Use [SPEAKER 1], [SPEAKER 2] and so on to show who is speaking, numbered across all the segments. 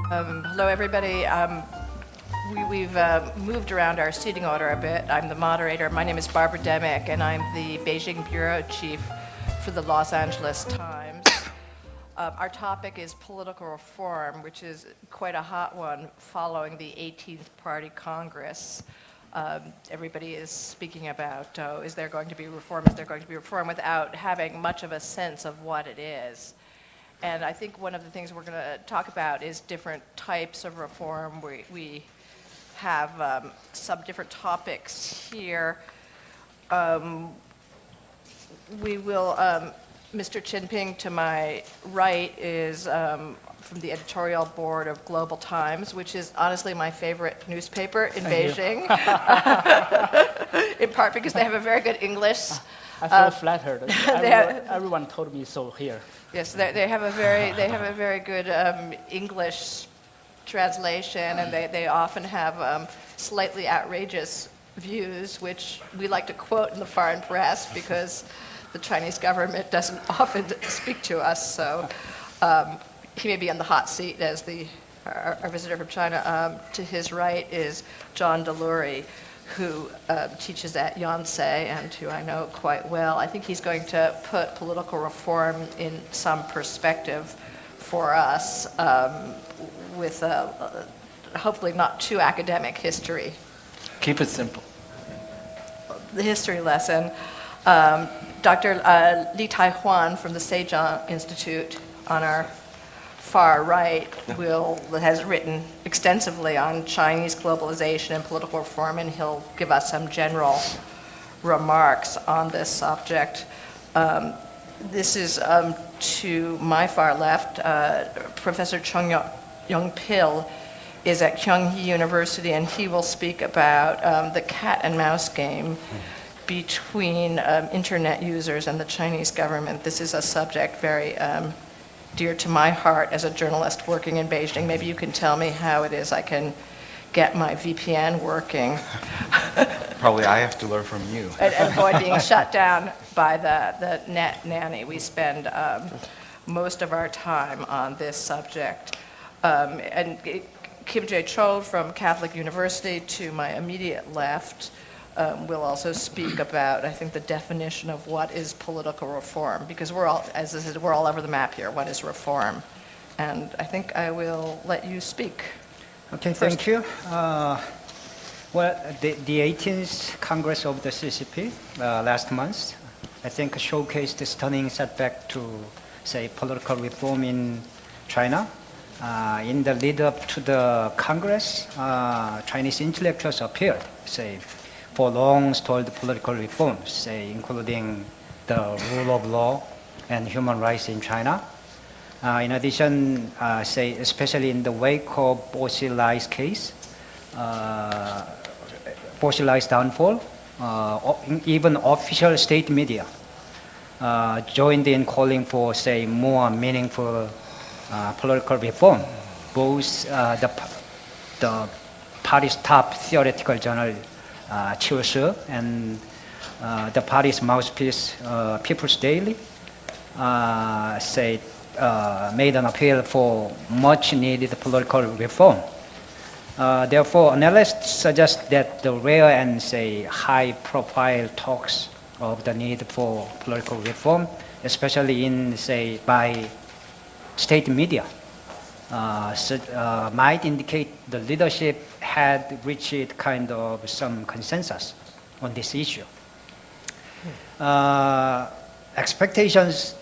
[SPEAKER 1] Hello, everybody. We've moved around our seating order a bit. I'm the moderator. My name is Barbara Demick, and I'm the Beijing bureau chief for the Los Angeles Times. Our topic is political reform, which is quite a hot one following the 18th Party Congress. Everybody is speaking about, is there going to be reform, is there going to be reform, without having much of a sense of what it is. And I think one of the things we're going to talk about is different types of reform. We have some different topics here. We will, Mr. Jinping to my right is from the editorial board of Global Times, which is honestly my favorite newspaper in Beijing, in part because they have a very good English.
[SPEAKER 2] I feel flattered. Everyone told me so here.
[SPEAKER 1] Yes, they have a very good English translation, and they often have slightly outrageous views, which we like to quote in the foreign press because the Chinese government doesn't often speak to us. So he may be on the hot seat as our visitor from China. To his right is John Delury, who teaches at Yonsei and who I know quite well. I think he's going to put political reform in some perspective for us with hopefully not too academic history.
[SPEAKER 3] Keep it simple.
[SPEAKER 1] The history lesson. Dr. Li Taihuan from the Sejong Institute on our far right has written extensively on Chinese globalization and political reform, and he'll give us some general remarks on this subject. This is to my far left, Professor Chung Jongpil is at Kyung University, and he will speak about the cat and mouse game between internet users and the Chinese government. This is a subject very dear to my heart as a journalist working in Beijing. Maybe you can tell me how it is I can get my VPN working.
[SPEAKER 3] Probably I have to learn from you.
[SPEAKER 1] and avoid being shut down by the net nanny. We spend most of our time on this subject. And Kim Cheol from Catholic University to my immediate left will also speak about, I think, the definition of what is political reform, because we're all, as I said, we're all over the map here. What is reform? And I think I will let you speak.
[SPEAKER 4] Okay, thank you. Well, the 18th Congress of the CCP last month, I think, showcased a stunning setback to, say, political reform in China. In the lead up to the Congress, Chinese intellectuals appeared, say, for long-stalled political reforms, say, including the rule of law and human rights in China. In addition, say, especially in the wake of Bo Xilai's case, Bo Xilai's downfall, even official state media joined in calling for, say, more meaningful political reform. Both the party's top theoretical journal, Cheol, and the party's mouthpiece, People's Daily, made an appeal for much-needed political reform. Therefore, analysts suggest that the rare and, say, high-profile talks of the need for political reform, especially in, say, by state media, might indicate the leadership had reached kind of some consensus on this issue. Expectations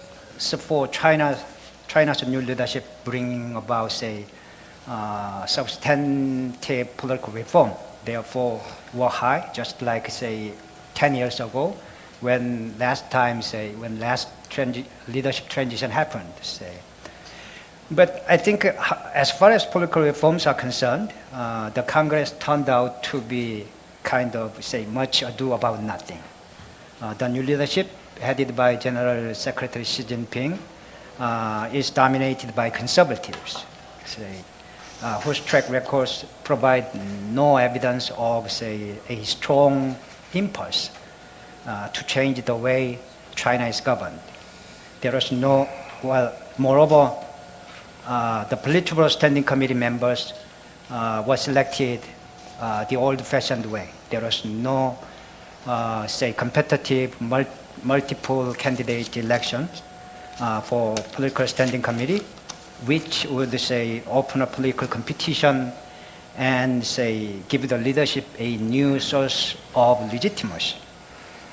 [SPEAKER 4] for China's new leadership bringing about, say, substantive political reform, therefore, were high, just like, say, 10 years ago, when last leadership transition happened, say. But I think as far as political reforms are concerned, the Congress turned out to be kind of, say, much ado about nothing. The new leadership, headed by General Secretary Xi Jinping, is dominated by conservatives, say, whose track records provide no evidence of, say, a strong impulse to change the way China is governed. There is no, well, moreover, the Politburo Standing Committee members was elected the old-fashioned way. There was no, say, competitive multiple candidate election for political standing committee, which would say open a political competition and say give the leadership a new source of legitimacy.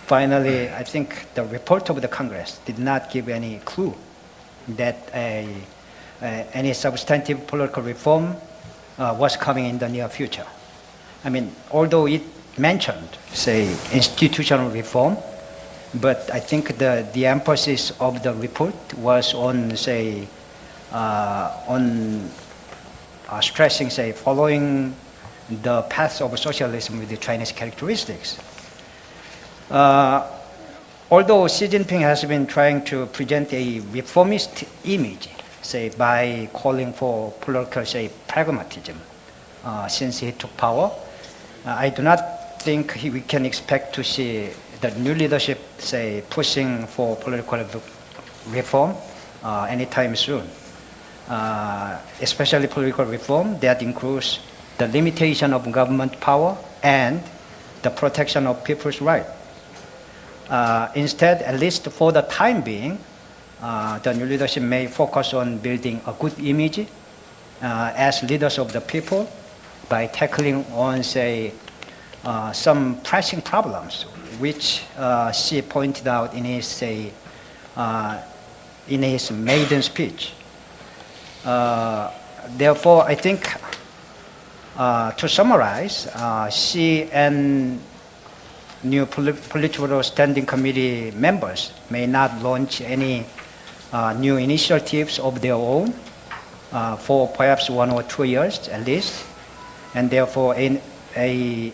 [SPEAKER 4] Finally, I think the report of the Congress did not give any clue that any substantive political reform was coming in the near future. I mean, although it mentioned, say, institutional reform, but I think the emphasis of the report was on, say, stressing, say, following the path of socialism with the Chinese characteristics. Although Xi Jinping has been trying to present a reformist image, say, by calling for political, say, pragmatism since he took power, I do not think we can expect to see the new leadership, say, pushing for political reform anytime soon. Especially political reform that includes the limitation of government power and the protection of people's rights. Instead, at least for the time being, the new leadership may focus on building a good image as leaders of the people by tackling on, say, some pressing problems, which Xi pointed out in his, say, in his maiden speech. Therefore, I think, to summarize, Xi and new Politburo Standing Committee members may not launch any new initiatives of their own for perhaps 1 or 2 years at least, and therefore a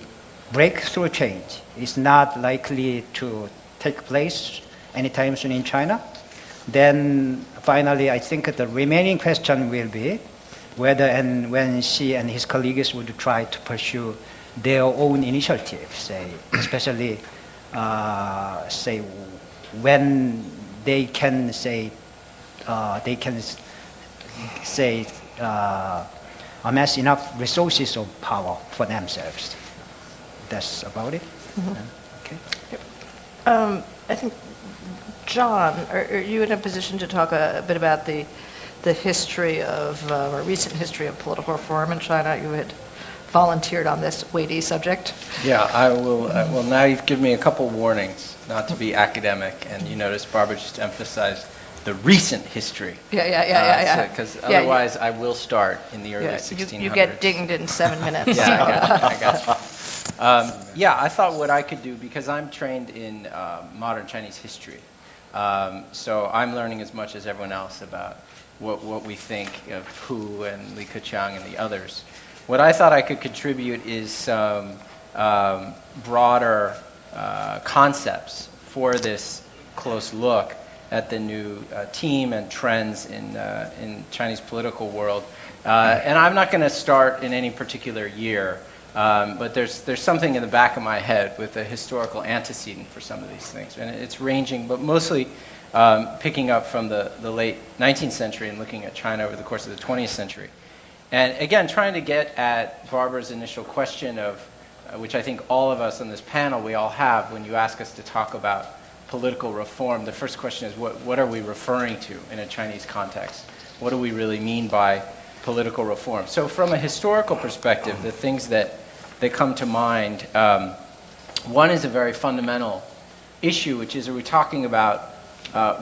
[SPEAKER 4] breakthrough change is not likely to take place anytime soon in China. Then finally, I think the remaining question will be whether and when Xi and his colleagues would try to pursue their own initiatives, say, especially say when they can say amass enough resources of power for themselves. That's about it. Okay.
[SPEAKER 1] I think, John, are you in a position to talk a bit about the history of, or recent history of political reform in China? You had volunteered on this weighty subject.
[SPEAKER 5] Yeah, I will. Well, now you've given me a couple warnings not to be academic, and you notice Barbara just emphasized the recent history.
[SPEAKER 1] Yeah.
[SPEAKER 5] Because otherwise, I will start in the early 1600s.
[SPEAKER 1] You get dinged in 7 minutes.
[SPEAKER 5] Yeah, I got you. Yeah, I thought what I could do, because I'm trained in modern Chinese history, so I'm learning as much as everyone else about what we think of Hu and Li Keqiang and the others. What I thought I could contribute is some broader concepts for this close look at the new team and trends in Chinese political world. And I'm not going to start in any particular year, but there's something in the back of my head with a historical antecedent for some of these things. And it's ranging, but mostly picking up from the late 19th century and looking at China over the course of the 20th century. And again, trying to get at Barbara's initial question of, which I think all of us on this panel, we all have when you ask us to talk about political reform. The first question is, what are we referring to in a Chinese context? What do we really mean by political reform? So from a historical perspective, the things that come to mind, one is a very fundamental issue, which is, are we talking about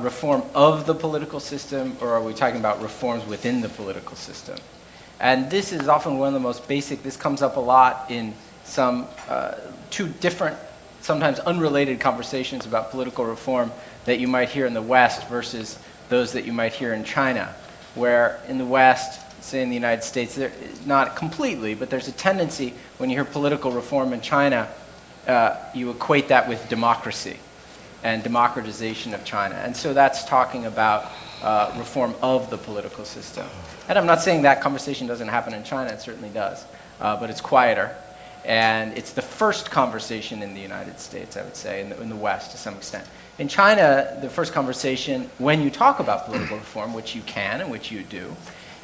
[SPEAKER 5] reform of the political system, or are we talking about reforms within the political system? And this is often one of the most basic. This comes up a lot in some two different, sometimes unrelated conversations about political reform that you might hear in the West versus those that you might hear in China, where in the West, say in the United States, not completely, but there's a tendency when you hear political reform in China, you equate that with democracy and democratization of China. And so that's talking about reform of the political system. And I'm not saying that conversation doesn't happen in China, it certainly does, but it's quieter. And it's the first conversation in the United States, I would say, in the West to some extent. In China, the first conversation, when you talk about political reform, which you can and which you do,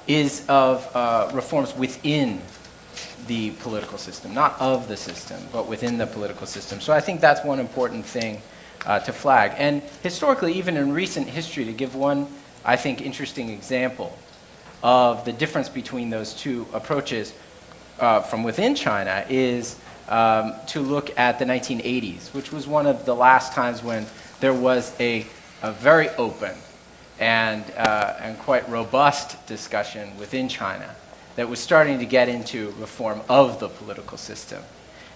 [SPEAKER 5] is of reforms within the political system, not of the system, but within the political system. So I think that's one important thing to flag. And historically, even in recent history, to give one, I think, interesting example of the difference between those two approaches from within China is to look at the 1980s, which was one of the last times when there was a very open and quite robust discussion within China that was starting to get into reform of the political system.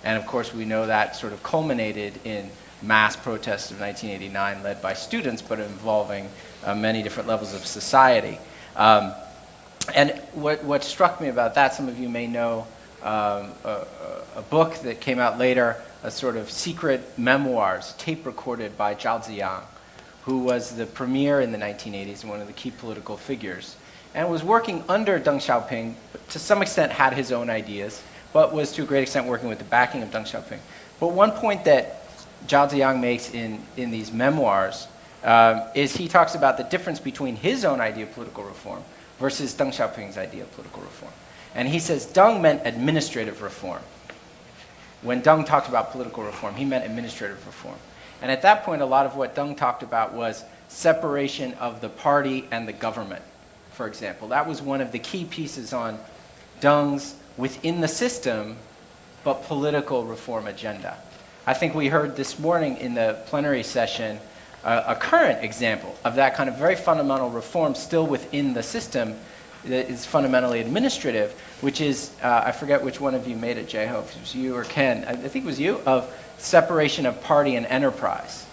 [SPEAKER 5] And of course, we know that sort of culminated in mass protests of 1989 led by students, but involving many different levels of society. And what struck me about that, some of you may know a book that came out later, a sort of secret memoirs, tape recorded by Zhao Ziyang, who was the premier in the 1980s and one of the key political figures, and was working under Deng Xiaoping, but to some extent had his own ideas, but was to a great extent working with the backing of Deng Xiaoping. But one point that Zhao Ziyang makes in these memoirs is he talks about the difference between his own idea of political reform versus Deng Xiaoping's idea of political reform. And he says Deng meant administrative reform. When Deng talked about political reform, he meant administrative reform. And at that point, a lot of what Deng talked about was separation of the party and the government, for example. That was one of the key pieces on Deng's within the system, but political reform agenda. I think we heard this morning in the plenary session a current example of that kind of very fundamental reform still within the system that is fundamentally administrative, which is, I forget which one of you made it, Jeho, if it was you or Ken, I think it was you, of separation of party and enterprise.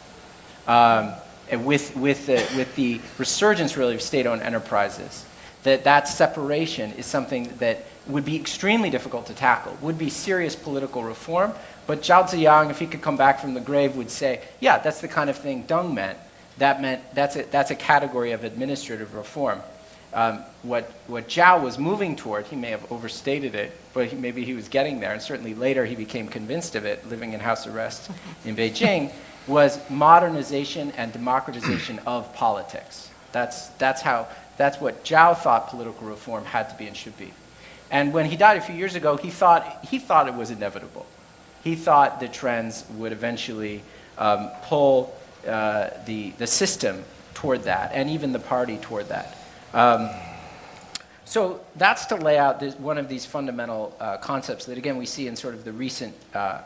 [SPEAKER 5] And with the resurgence really of state-owned enterprises, that separation is something that would be extremely difficult to tackle, would be serious political reform, but Zhao Ziyang, if he could come back from the grave, would say, yeah, that's the kind of thing Deng meant. That's a category of administrative reform. What Zhao was moving toward, he may have overstated it, but maybe he was getting there, and certainly later he became convinced of it, living in house arrest in Beijing, was modernization and democratization of politics. That's what Zhao thought political reform had to be and should be. And when he died a few years ago, he thought it was inevitable. He thought the trends would eventually pull the system toward that, and even the party toward that. So that's to lay out one of these fundamental concepts that, again, we see in sort of the recent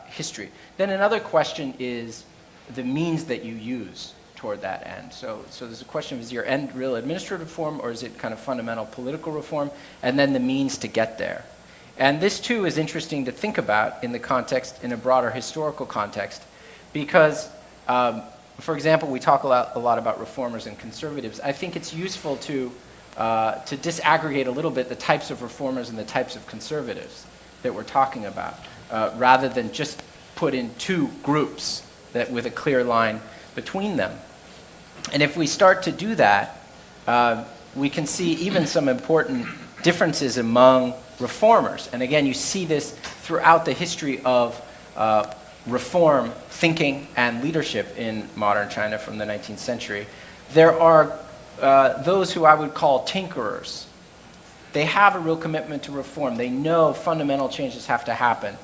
[SPEAKER 5] history. Then another question is the means that you use toward that end. So there's a question of, is your end real administrative reform, or is it kind of fundamental political reform? And then the means to get there. And this, too, is interesting to think about in the context, in a broader historical context, because, for example, we talk a lot about reformers and conservatives. I think it's useful to disaggregate a little bit the types of reformers and the types of conservatives that we're talking about, rather than just put in two groups that with a clear line between them. And if we start to do that, we can see even some important differences among reformers. And again, you see this throughout the history of reform thinking and leadership in modern China from the 19th century. There are those who I would call tinkerers. They have a real commitment to reform. They know fundamental changes have to happen,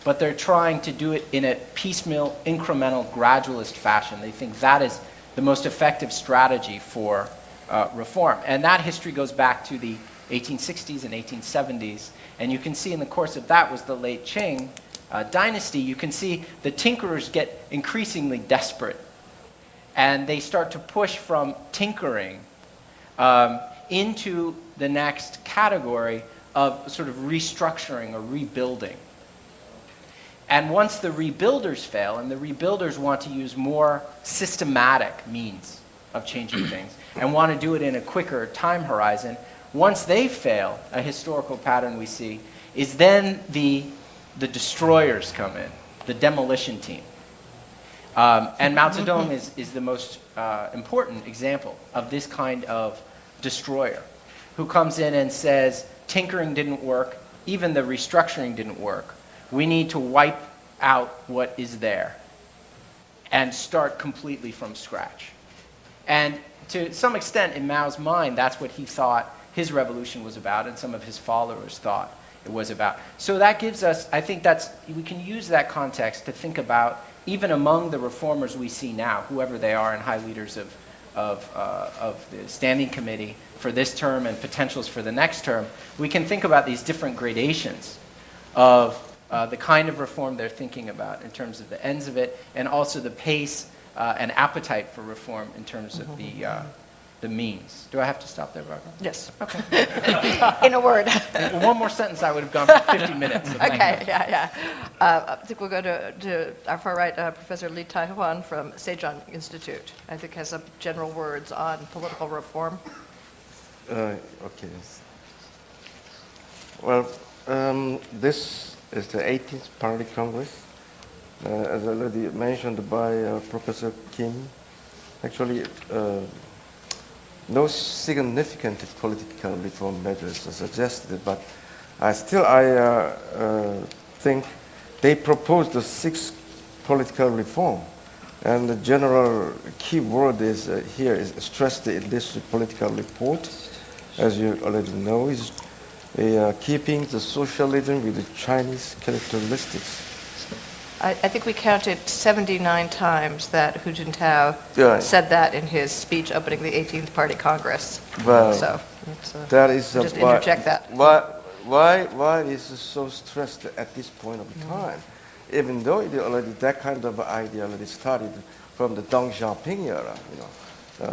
[SPEAKER 5] but they're trying to do it in a piecemeal, incremental, gradualist fashion. They think that is the most effective strategy for reform. And that history goes back to the 1860s and 1870s. And you can see in the course of that was the late Qing dynasty. You can see the tinkerers get increasingly desperate. And they start to push from tinkering into the next category of sort of restructuring or rebuilding. And once the rebuilders fail, and the rebuilders want to use more systematic means of changing things, and want to do it in a quicker time horizon, once they fail, a historical pattern we see is then the destroyers come in, the demolition team. And Mao Zedong is the most important example of this kind of destroyer, who comes in and says, tinkering didn't work, even the restructuring didn't work. We need to wipe out what is there and start completely from scratch. And to some extent, in Mao's mind, that's what he thought his revolution was about and some of his followers thought it was about. So that gives us, I think we can use that context to think about, even among the reformers we see now, whoever they are and high leaders of the standing committee for this term and potentials for the next term, we can think about these different gradations of the kind of reform they're thinking about in terms of the ends of it, and also the pace and appetite for reform in terms of the means. Do I have to stop there, Barbara?
[SPEAKER 1] Yes.
[SPEAKER 5] Okay.
[SPEAKER 1] In a word.
[SPEAKER 5] One more sentence, I would have gone for 50 minutes. So thank
[SPEAKER 1] Okay,
[SPEAKER 5] you.
[SPEAKER 1] yeah. I think we'll go to our far right, Professor Lee Tai-hwan from Sejong Institute. I think has some general words on political reform.
[SPEAKER 6] Okay. Well, this is the 18th Party Congress. As already mentioned by Professor Kim, actually, no significant political reform measures are suggested, but I think they proposed the 6 political reform, and the general key word is here is stressed in this political report, as you already know, is keeping the socialism with the Chinese characteristics.
[SPEAKER 1] I think we counted 79 times that Hu Jintao
[SPEAKER 6] Yeah.
[SPEAKER 1] said that in his speech opening the 18th Party Congress.
[SPEAKER 6] Well,
[SPEAKER 1] So it's,
[SPEAKER 6] that is
[SPEAKER 1] just interject that.
[SPEAKER 6] Why is it so stressed at this point of time? Even though it already that kind of idea already started from the Deng Xiaoping era,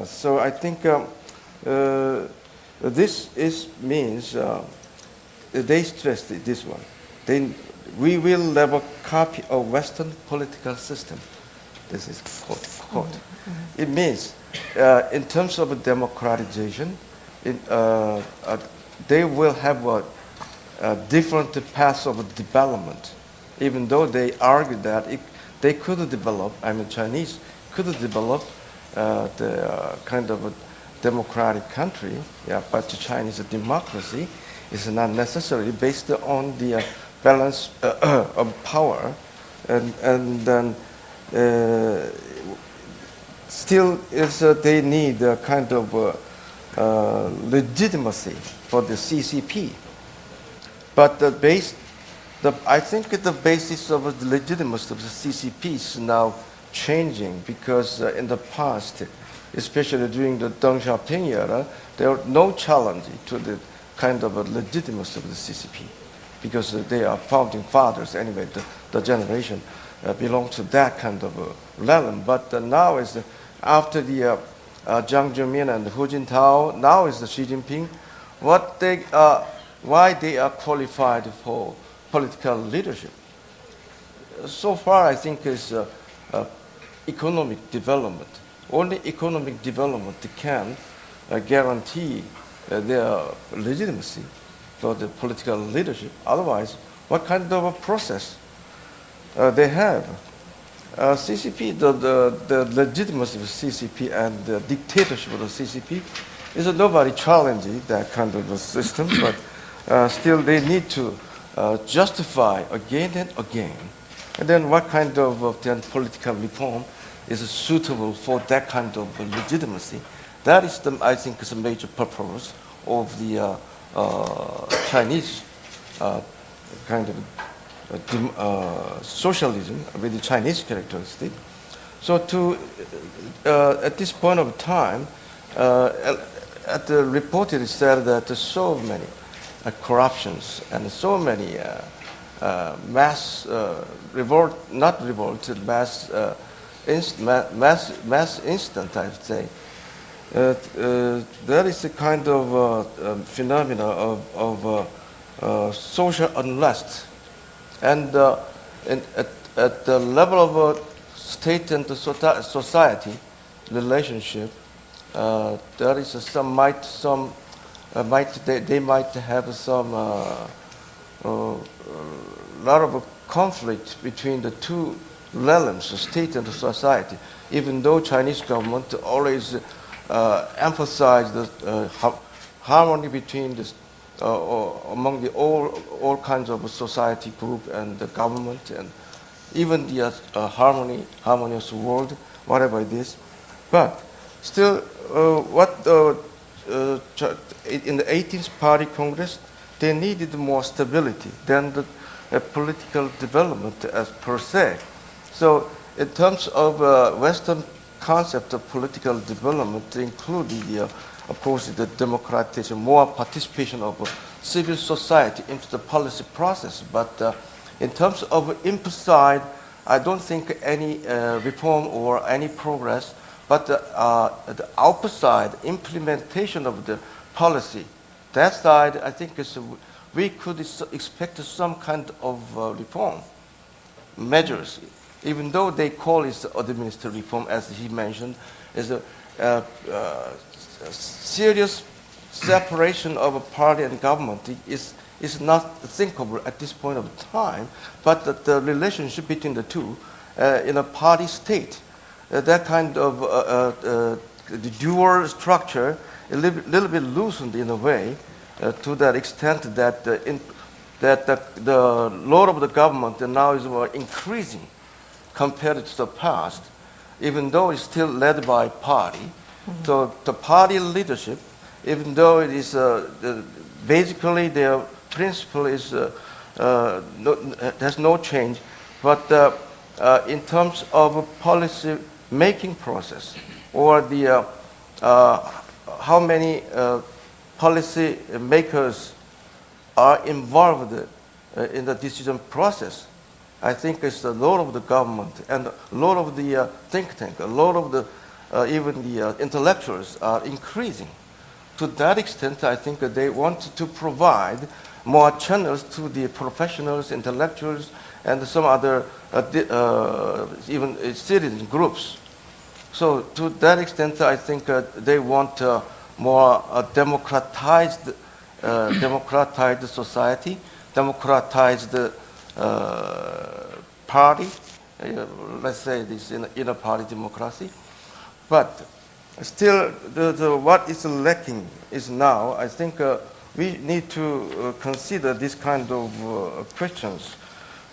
[SPEAKER 6] so I think this means they stressed this one. We will never copy a Western political system. This is quote. It means, in terms of democratization, they will have a different paths of development. Even though they argue that they could develop, Chinese could develop the kind of a democratic country, but the Chinese democracy is not necessarily based on the balance of power, and then still they need a kind of legitimacy for the CCP. But I think the basis of the legitimacy of the CCP is now changing, because in the past, especially during the Deng Xiaoping era, there was no challenge to the kind of legitimacy of the CCP, because they are founding fathers anyway. The generation belongs to that kind of realm. But now is after the Jiang Zemin and Hu Jintao, now is the Xi Jinping. Why they are qualified for political leadership? So far, I think is economic development. Only economic development can guarantee their legitimacy for the political leadership. Otherwise, what kind of a process they have? CCP, the legitimacy of CCP and the dictatorship of the CCP is nobody challenging that kind of a system, but still they need to justify again and again. And then what kind of then political reform is suitable for that kind of legitimacy? That is, I think, is a major purpose of the Chinese kind of socialism with the Chinese characteristic. So at this point of time, at the report it said that so many corruptions and so many mass incident, I'd say. There is a kind of phenomena of social unrest, and at the level of state and society relationship, there is they might have some lot of conflict between the two realms, the state and the society. Even though Chinese government always emphasize the harmony between this among the all kinds of society group and the government, and even the harmonious world, whatever it is. But still, what in the 18th Party Congress, they needed more stability than the political development as per se. So in terms of Western concept of political development, including of course, the democratization, more participation of civil society into the policy process. But in terms of inside, I don't think any reform or any progress. But the outside implementation of the policy, that side, I think we could expect some kind of reform measures, even though they call it administrative reform, as he mentioned, is a serious separation of a party and government is not thinkable at this point of time, but the relationship between the two in a party state, that kind of the dual structure, a little bit loosened in a way, to that extent that the load of the government now is increasing compared to the past, even though it's still led by party. Mm-hmm. So the party leadership, even though it is basically their principle is there's no change, but in terms of policy making process or the how many policy makers are involved in the decision process, I think it's a lot of the government and a lot of the think tank, a lot of the even the intellectuals are increasing. To that extent, I think that they want to provide more channels to the professionals, intellectuals, and some other even citizen groups. So to that extent, I think they want more democratized society, democratized party, let's say this in a party democracy. But still, what is lacking is now, I think we need to consider this kind of questions.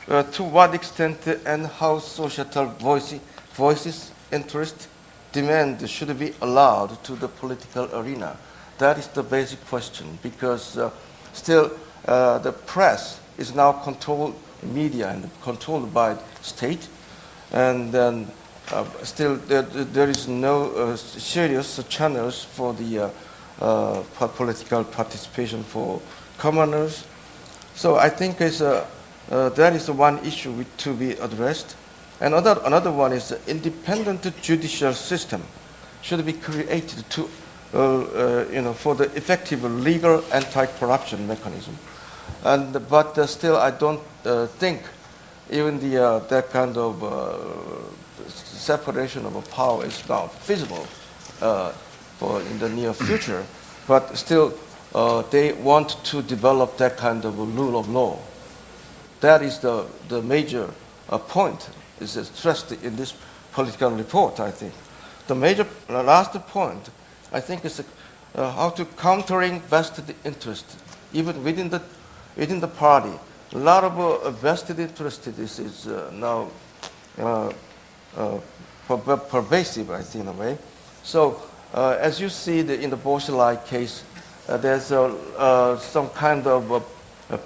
[SPEAKER 6] To what extent and how societal voices, interest, demand should be allowed to the political arena. That is the basic question, because still the press is now controlled, media, and controlled by state, and then still there is no serious channels for the political participation for commoners. So I think that is one issue to be addressed. And another one is the independent judicial system should be created to, for the effective legal anti-corruption mechanism. But still, I don't think even that kind of separation of power is now feasible for in the near future. But still, they want to develop that kind of a rule of law. That is the major point. Is stressed in this political report, I think. The last point, I think, is how to countering vested interest, even within the party. A lot of vested interest is now pervasive, I think, in a way. So, as you see in the Boschelai case, there's some kind of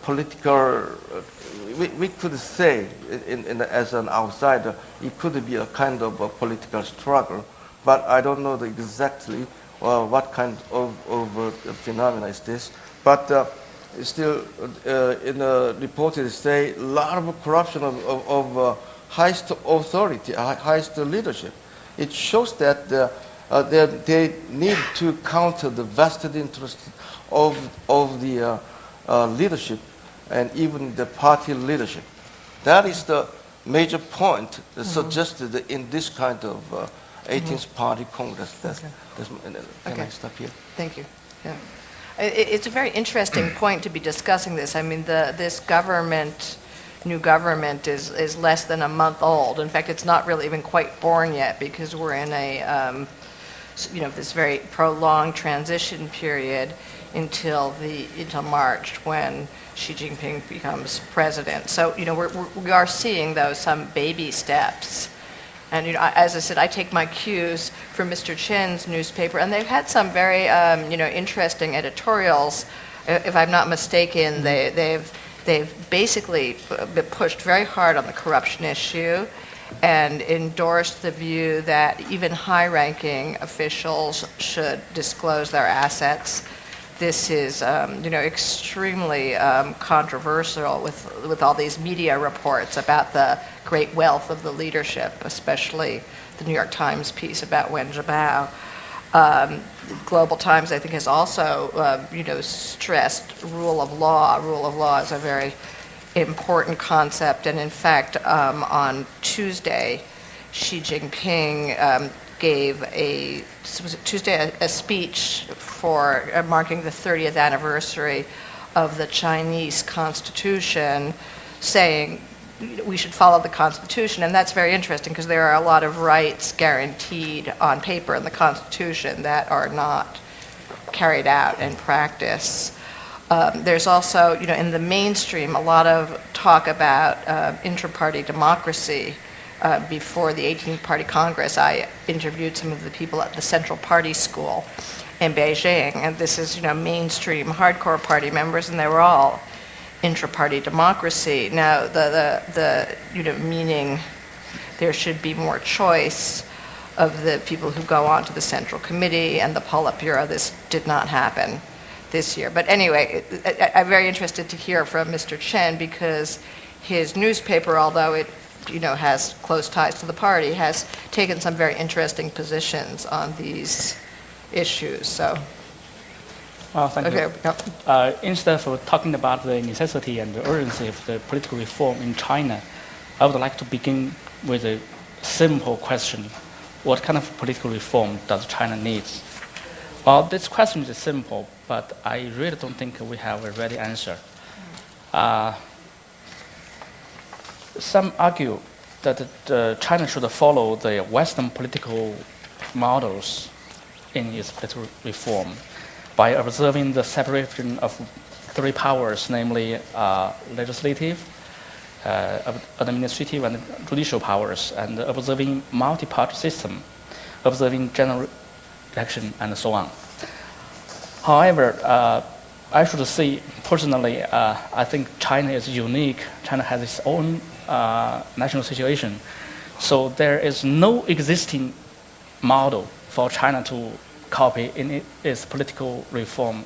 [SPEAKER 6] political. We could say, as an outsider, it could be a kind of a political struggle, but I don't know exactly what kind of phenomena is this. But still, in the report, they say a lot of corruption of highest authority, highest leadership. It shows that they need to counter the vested interest of the leadership and even the party leadership. That is the major point suggested in this kind of 18th Party Congress. Can I stop here?
[SPEAKER 1] Thank you. Yeah. It's a very interesting point to be discussing this. I mean, this new government is less than a month old. In fact, it's not really even quite born yet, because we're in a this very prolonged transition period until March, when Xi Jinping becomes president. So, we are seeing, though, some baby steps. And, as I said, I take my cues for Mr. Chen's newspaper, and they've had some very, interesting editorials. If I'm not mistaken, they've basically been pushed very hard on the corruption issue and endorsed the view that even high-ranking officials should disclose their assets. This is, extremely controversial with all these media reports about the great wealth of the leadership, especially the New York Times piece about Wen Jiabao. Global Times, I think, has also, stressed rule of law. Rule of law is a very important concept, and in fact, on Tuesday, Xi Jinping gave a speech for marking the 30th anniversary of the Chinese Constitution, saying we should follow the Constitution, and that's very interesting because there are a lot of rights guaranteed on paper in the Constitution that are not carried out in practice. There's also, in the mainstream, a lot of talk about inter-party democracy. Before the 18th Party Congress, I interviewed some of the people at the Central Party School in Beijing, and this is, mainstream hardcore party members, and they were all intra-party democracy. Now, the meaning there should be more choice of the people who go on to the Central Committee and the Politburo. This did not happen this year. But anyway, I'm very interested to hear from Mr. Chen, because his newspaper, although it has close ties to the party, has taken some very interesting positions on these issues. So,
[SPEAKER 2] Thank you. Instead of talking about the necessity and the urgency of the political reform in China, I would like to begin with a simple question. What kind of political reform does China need? Well, this question is simple, but I really don't think we have a ready answer. Some argue that China should follow the Western political models in its political reform by observing the separation of three powers, namely legislative, administrative, and judicial powers, and observing multi-party system, observing general election, and so on. However, I should say, personally, I think China is unique. China has its own national situation. So there is no existing model for China to copy in its political reform.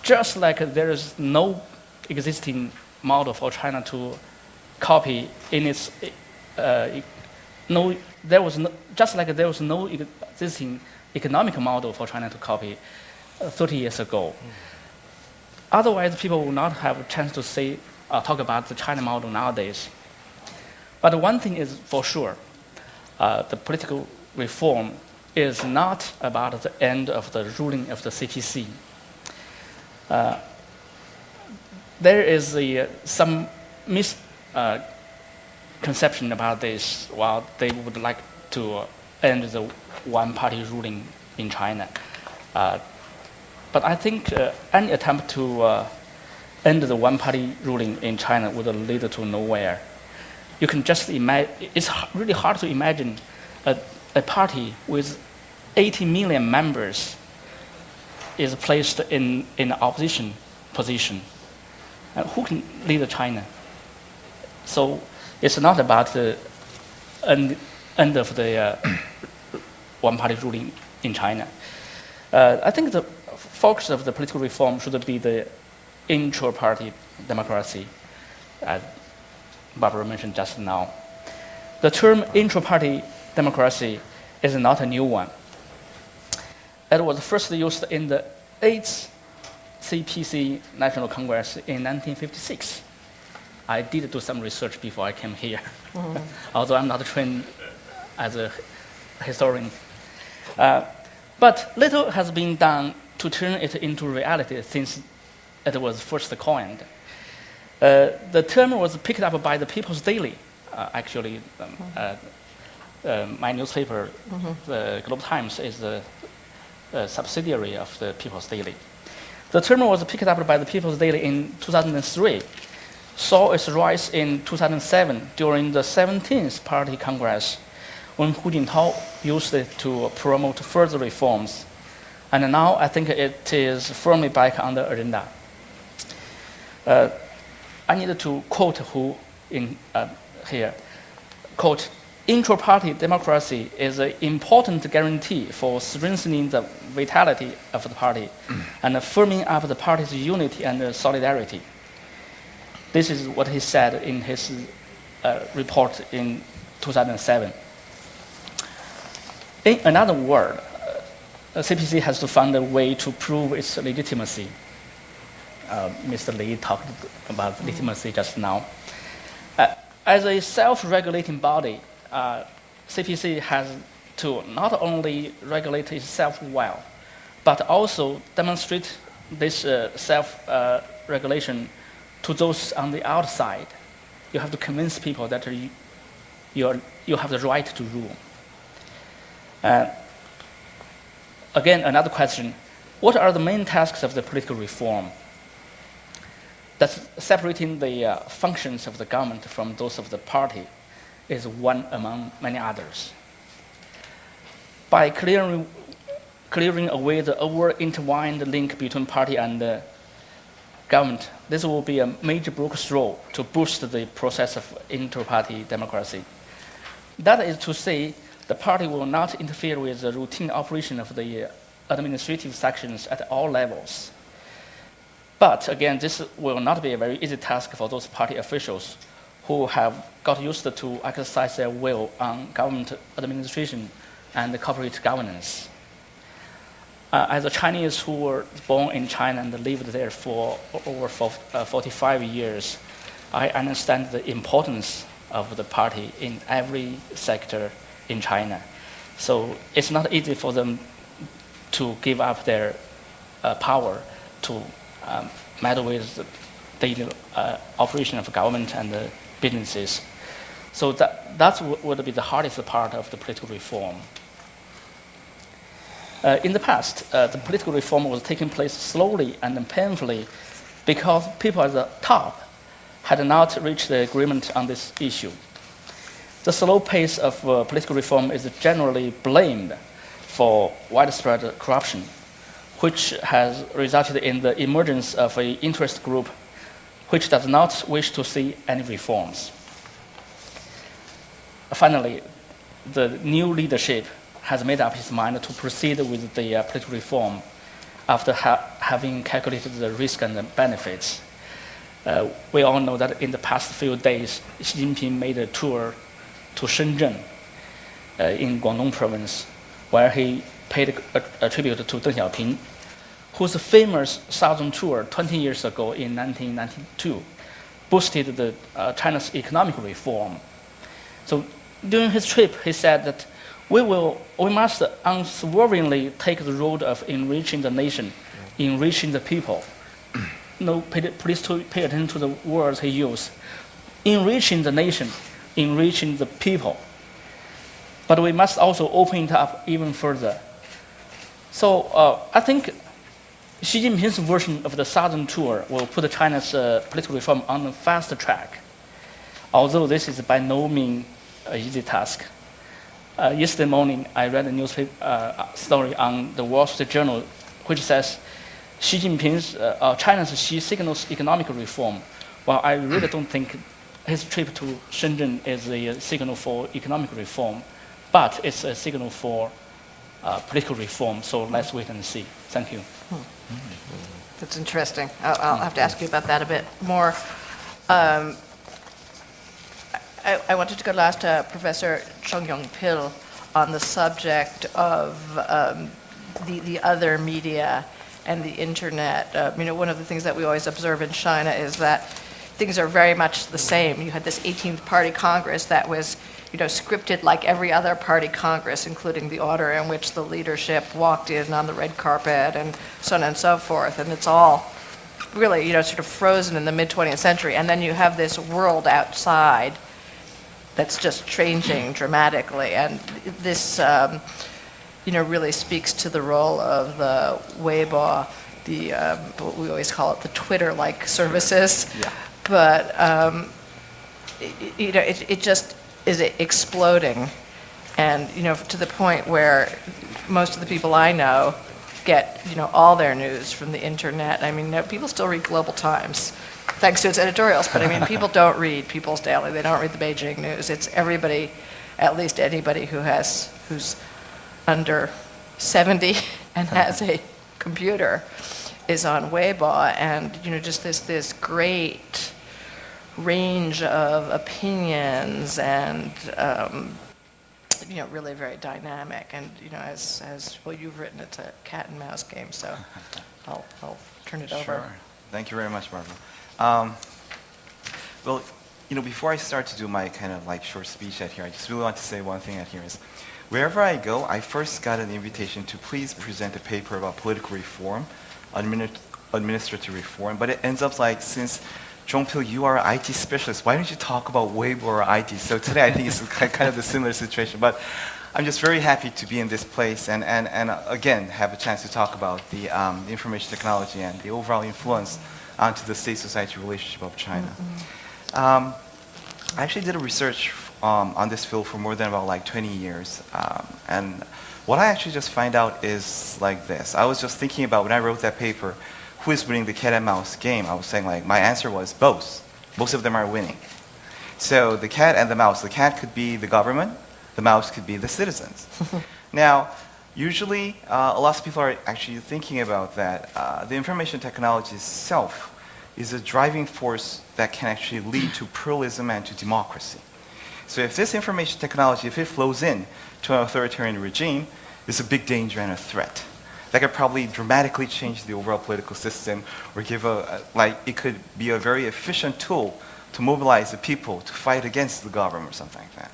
[SPEAKER 2] Just like there is no existing model for China to copy in its, just like there was no existing economic model for China to copy 30 years ago. Otherwise, people will not have a chance to talk about the China model nowadays. But one thing is for sure, the political reform is not about the end of the ruling of the CPC. There is some misconception about this. While they would like to end the one-party ruling in China. But I think any attempt to end the one-party ruling in China would lead to nowhere. You can just imagine, it's really hard to imagine a party with 80 million members is placed in an opposition position. Who can lead China? So it's not about the end of the one-party ruling in China. I think the focus of the political reform should be the intra-party democracy, as Barbara mentioned just now. The term intra-party democracy is not a new one. It was first used in the 8th CPC National Congress in 1956. I did do some research before I came here, although I'm not trained as a historian. But little has been done to turn it into reality since it was first coined. The term was picked up by the People's Daily, actually. My newspaper, the Global Times, is a subsidiary of the People's Daily. The term was picked up by the People's Daily in 2003, saw its rise in 2007 during the 17th Party Congress, when Hu Jintao used it to promote further reforms. And now I think it is firmly back on the agenda. I need to quote Hu in here. Quote, intra-party democracy is an important guarantee for strengthening the vitality of the party and firming up the party's unity and solidarity. This is what he said in his report in 2007. In another word, CPC has to find a way to prove its legitimacy. Mr. Li talked about legitimacy just now. As a self-regulating body, CPC has to not only regulate itself well, but also demonstrate this self-regulation to those on the outside. You have to convince people that you have the right to rule. Again, another question, what are the main tasks of the political reform? That's separating the functions of the government from those of the party is one among many others. By clearing away the over-intertwined link between party and government, this will be a major breakthrough to boost the process of inter-party democracy. That is to say, the party will not interfere with the routine operation of the administrative sections at all levels. But again, this will not be a very easy task for those party officials who have got used to exercise their will on government administration and corporate governance. As a Chinese who were born in China and lived there for over 45 years, I understand the importance of the party in every sector in China. So it's not easy for them to give up their power to meddle with the daily operation of government and businesses. So that would be the hardest part of the political reform. In the past, the political reform was taking place slowly and painfully because people at the top had not reached the agreement on this issue. The slow pace of political reform is generally blamed for widespread corruption, which has resulted in the emergence of an interest group which does not wish to see any reforms. Finally, the new leadership has made up its mind to proceed with the political reform after having calculated the risk and the benefits. We all know that in the past few days, Xi Jinping made a tour to Shenzhen in Guangdong province, where he paid a tribute to Deng Xiaoping, whose famous Southern tour 20 years ago in 1992 boosted the China's economic reform. So during his trip, he said that we must unswervingly take the road of enriching the nation, enriching the people. No, please pay attention to the words he used. Enriching the nation, enriching the people. But we must also open it up even further. So I think Xi Jinping's version of the Southern tour will put China's political reform on a fast track, although this is by no means an easy task. Yesterday morning, I read a newspaper story on the Wall Street Journal, which says Xi Jinping's China's Xi signals economic reform. Well, I really don't think his trip to Shenzhen is a signal for economic reform, but it's a signal for political reform. So let's wait and see. Thank you.
[SPEAKER 1] That's interesting. I'll have to ask you about that a bit more. I wanted to go last to Professor Jongpil on the subject of the other media and the internet. One of the things that we always observe in China is that things are very much the same. You had this 18th Party Congress that was, scripted like every other party Congress, including the order in which the leadership walked in on the red carpet and so on and so forth. And it's all really, sort of frozen in the mid-20th century. And then you have this world outside that's just changing dramatically. And this, really speaks to the role of the Weibo, what we always call it, the Twitter-like services.
[SPEAKER 3] Yeah.
[SPEAKER 1] But, it just is exploding. And, to the point where most of the people I know get, all their news from the internet. I mean, people still read Global Times, thanks to its editorials, but I mean, people don't read People's Daily, they don't read the Beijing news. It's everybody, at least anybody who's under 70 and has a computer is on Weibo, and, just this great range of opinions and, really very dynamic. And, as well, you've written, it's a cat and mouse game, so I'll turn it over.
[SPEAKER 3] Sure. Thank you very much, Barbara. Well, before I start to do my kind of like short speech out here, I just really want to say one thing out here is, wherever I go, I first got an invitation to please present a paper about political reform, administrative reform, but it ends up like, since Jongpil, you are an IT specialist, why don't you talk about Weibo or IT? So today I think it's kind of the similar situation, but I'm just very happy to be in this place and again, have a chance to talk about the information technology and the overall influence onto the state-society relationship of China. I actually did a research on this field for more than about like 20 years. And what I actually just find out is like this. I was just thinking about when I wrote that paper, who is winning the cat and mouse game? I was saying like, my answer was both. Both of them are winning. So the cat and the mouse, the cat could be the government, the mouse could be the citizens. Now, usually a lot of people are actually thinking about that. The information technology itself is a driving force that can actually lead to pluralism and to democracy. So if this information technology, if it flows in to an authoritarian regime, it's a big danger and a threat. That could probably dramatically change the overall political system, or give it could be a very efficient tool to mobilize the people to fight against the government or something like that.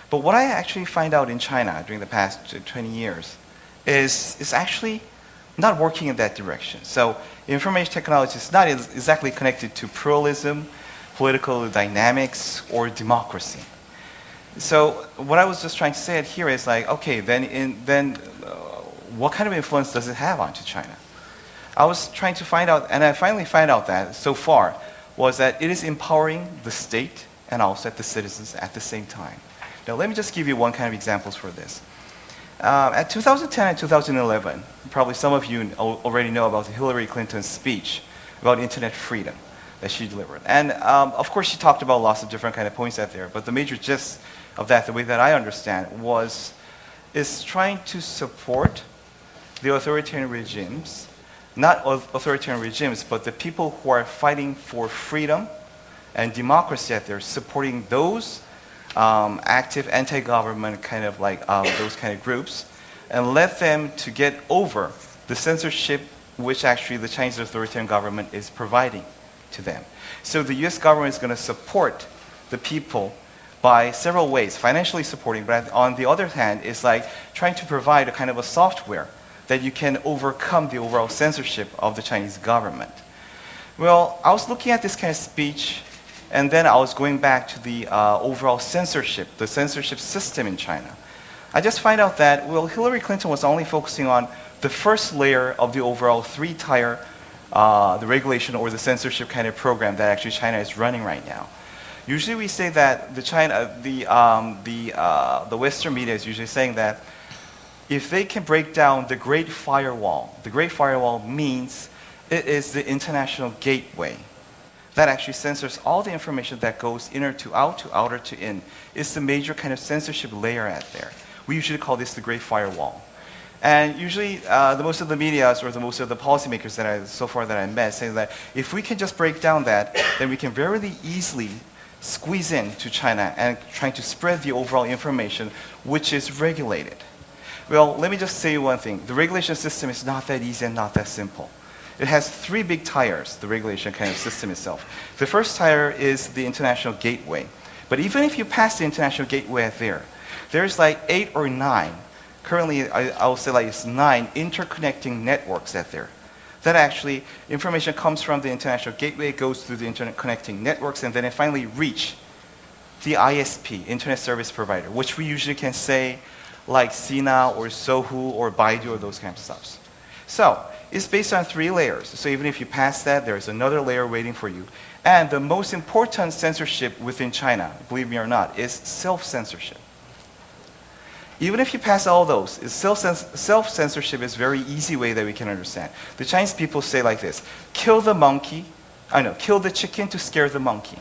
[SPEAKER 3] But what I actually find out in China during the past 20 years is actually not working in that direction. So information technology is not exactly connected to pluralism, political dynamics, or democracy. So what I was just trying to say here is like, okay, then what kind of influence does it have onto China? I was trying to find out, and I finally found out that so far was that it is empowering the state and also the citizens at the same time. Now let me just give you one kind of examples for this. At 2010 and 2011, probably some of you already know about Hillary Clinton's speech about internet freedom that she delivered. And of course she talked about lots of different kind of points out there, but the major gist of that, the way that I understand, is trying to support the authoritarian regimes, not authoritarian regimes, but the people who are fighting for freedom and democracy out there, supporting those active anti-government kind of like those kind of groups, and let them to get over the censorship which actually the Chinese authoritarian government is providing to them. So the US government is going to support the people by several ways, financially supporting, but on the other hand, it's like trying to provide a kind of a software that you can overcome the overall censorship of the Chinese government. Well, I was looking at this kind of speech, and then I was going back to the overall censorship, the censorship system in China. I just find out that, well, Hillary Clinton was only focusing on the first layer of the overall three-tier, the regulation or the censorship kind of program that actually China is running right now. Usually we say that the Western media is usually saying that if they can break down the Great Firewall means it is the international gateway that actually censors all the information that goes inner to outer to in. It's the major kind of censorship layer out there. We usually call this the Great Firewall. And usually the most of the media or the most of the policymakers that I met say that if we can just break down that, then we can very easily squeeze in to China and trying to spread the overall information which is regulated. Well, let me just say one thing. The regulation system is not that easy and not that simple. It has three big tiers, the regulation kind of system itself. The first tier is the international gateway. But even if you pass the international gateway out there, there's like 8 or 9, currently I will say like it's 9 interconnecting networks out there. That actually, information comes from the international gateway, goes through the internet connecting networks, and then it finally reach the ISP, Internet Service Provider, which we usually can say like Sina or Sohu or Baidu or those kind of stuff. So it's based on 3 layers. So even if you pass that, there's another layer waiting for you. And the most important censorship within China, believe me or not, is self-censorship. Even if you pass all those, self-censorship is a very easy way that we can understand. The Chinese people say like this: kill the monkey, kill the chicken to scare the monkey.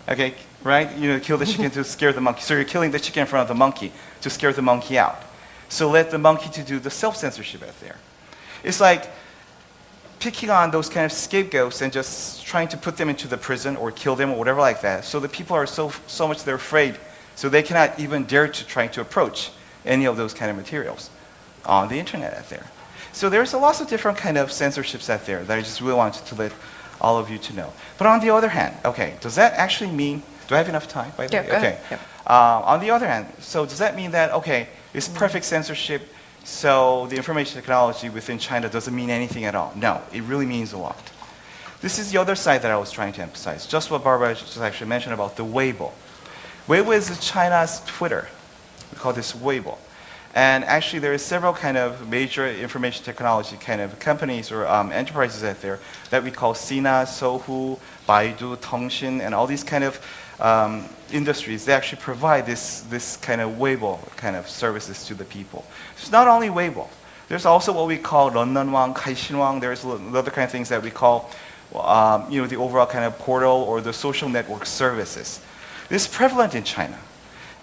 [SPEAKER 3] Okay, right? Kill the chicken to scare the monkey. So you're killing the chicken in front of the monkey to scare the monkey out. So let the monkey to do the self-censorship out there. It's like picking on those kind of scapegoats and just trying to put them into the prison or kill them or whatever like that. So the people are so much they're afraid, so they cannot even dare to try to approach any of those kind of materials on the internet out there. So there's a lots of different kind of censorships out there that I just really wanted to let all of you to know. But on the other hand, okay, does that actually mean, do I have enough time by the way?
[SPEAKER 1] Yeah, go
[SPEAKER 3] Okay.
[SPEAKER 1] ahead.
[SPEAKER 3] On the other hand, so does that mean that, okay, it's perfect censorship, so the information technology within China doesn't mean anything at all? No, it really means a lot. This is the other side that I was trying to emphasize, just what Barbara just actually mentioned about the Weibo. Weibo is China's Twitter. We call this Weibo. And actually there are several kind of major information technology kind of companies or enterprises out there that we call Sina, Sohu, Baidu, Tongshin, and all these kind of industries. They actually provide this kind of Weibo kind of services to the people. It's not only Weibo. There's also what we call Ronnonwang, Kaishinwang. There's other kind of things that we call the overall kind of portal or the social network services. This is prevalent in China.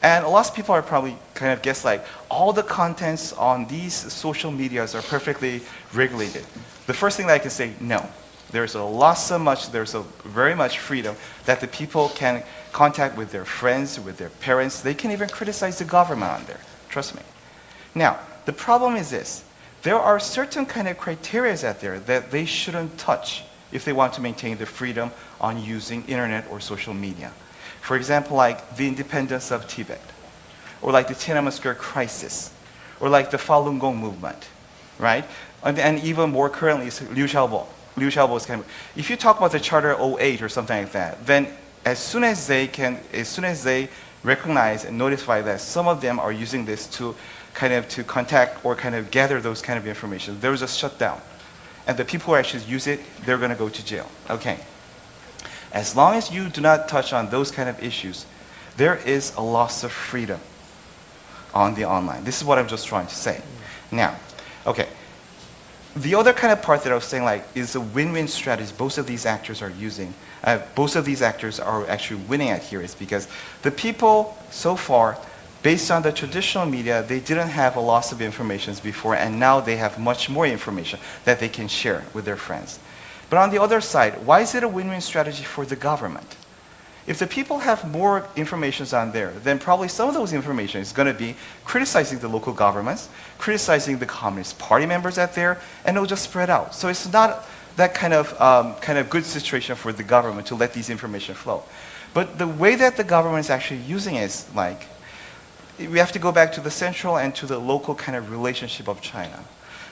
[SPEAKER 3] And a lot of people are probably kind of guess like all the contents on these social medias are perfectly regulated. The first thing that I can say, no. There's a very much freedom that the people can contact with their friends, with their parents. They can even criticize the government on there. Trust me. Now, the problem is this. There are certain kind of criteria out there that they shouldn't touch if they want to maintain the freedom on using internet or social media. For example, like the independence of Tibet, or like the Tiananmen Square crisis, or like the Falun Gong movement, right? And even more currently, is Liu Xiaobo. Liu Xiaobo is kind of, if you talk about the Charter 08 or something like that, then as soon as they recognize and notify that some of them are using this to kind of to contact or kind of gather those kind of information, there was a shutdown. And the people who actually use it, they're going to go to jail. Okay. As long as you do not touch on those kind of issues, there is a loss of freedom on the online. This is what I'm just trying to say. Now, okay. The other kind of part that I was saying like is a win-win strategy both of these actors are using. Both of these actors are actually winning at here is because the people so far, based on the traditional media, they didn't have a loss of information before, and now they have much more information that they can share with their friends. But on the other side, why is it a win-win strategy for the government? If the people have more information on there, then probably some of those information is going to be criticizing the local governments, criticizing the Communist Party members out there, and it'll just spread out. So it's not that kind of good situation for the government to let these information flow. But the way that the government is actually using it is like, we have to go back to the central and to the local kind of relationship of China.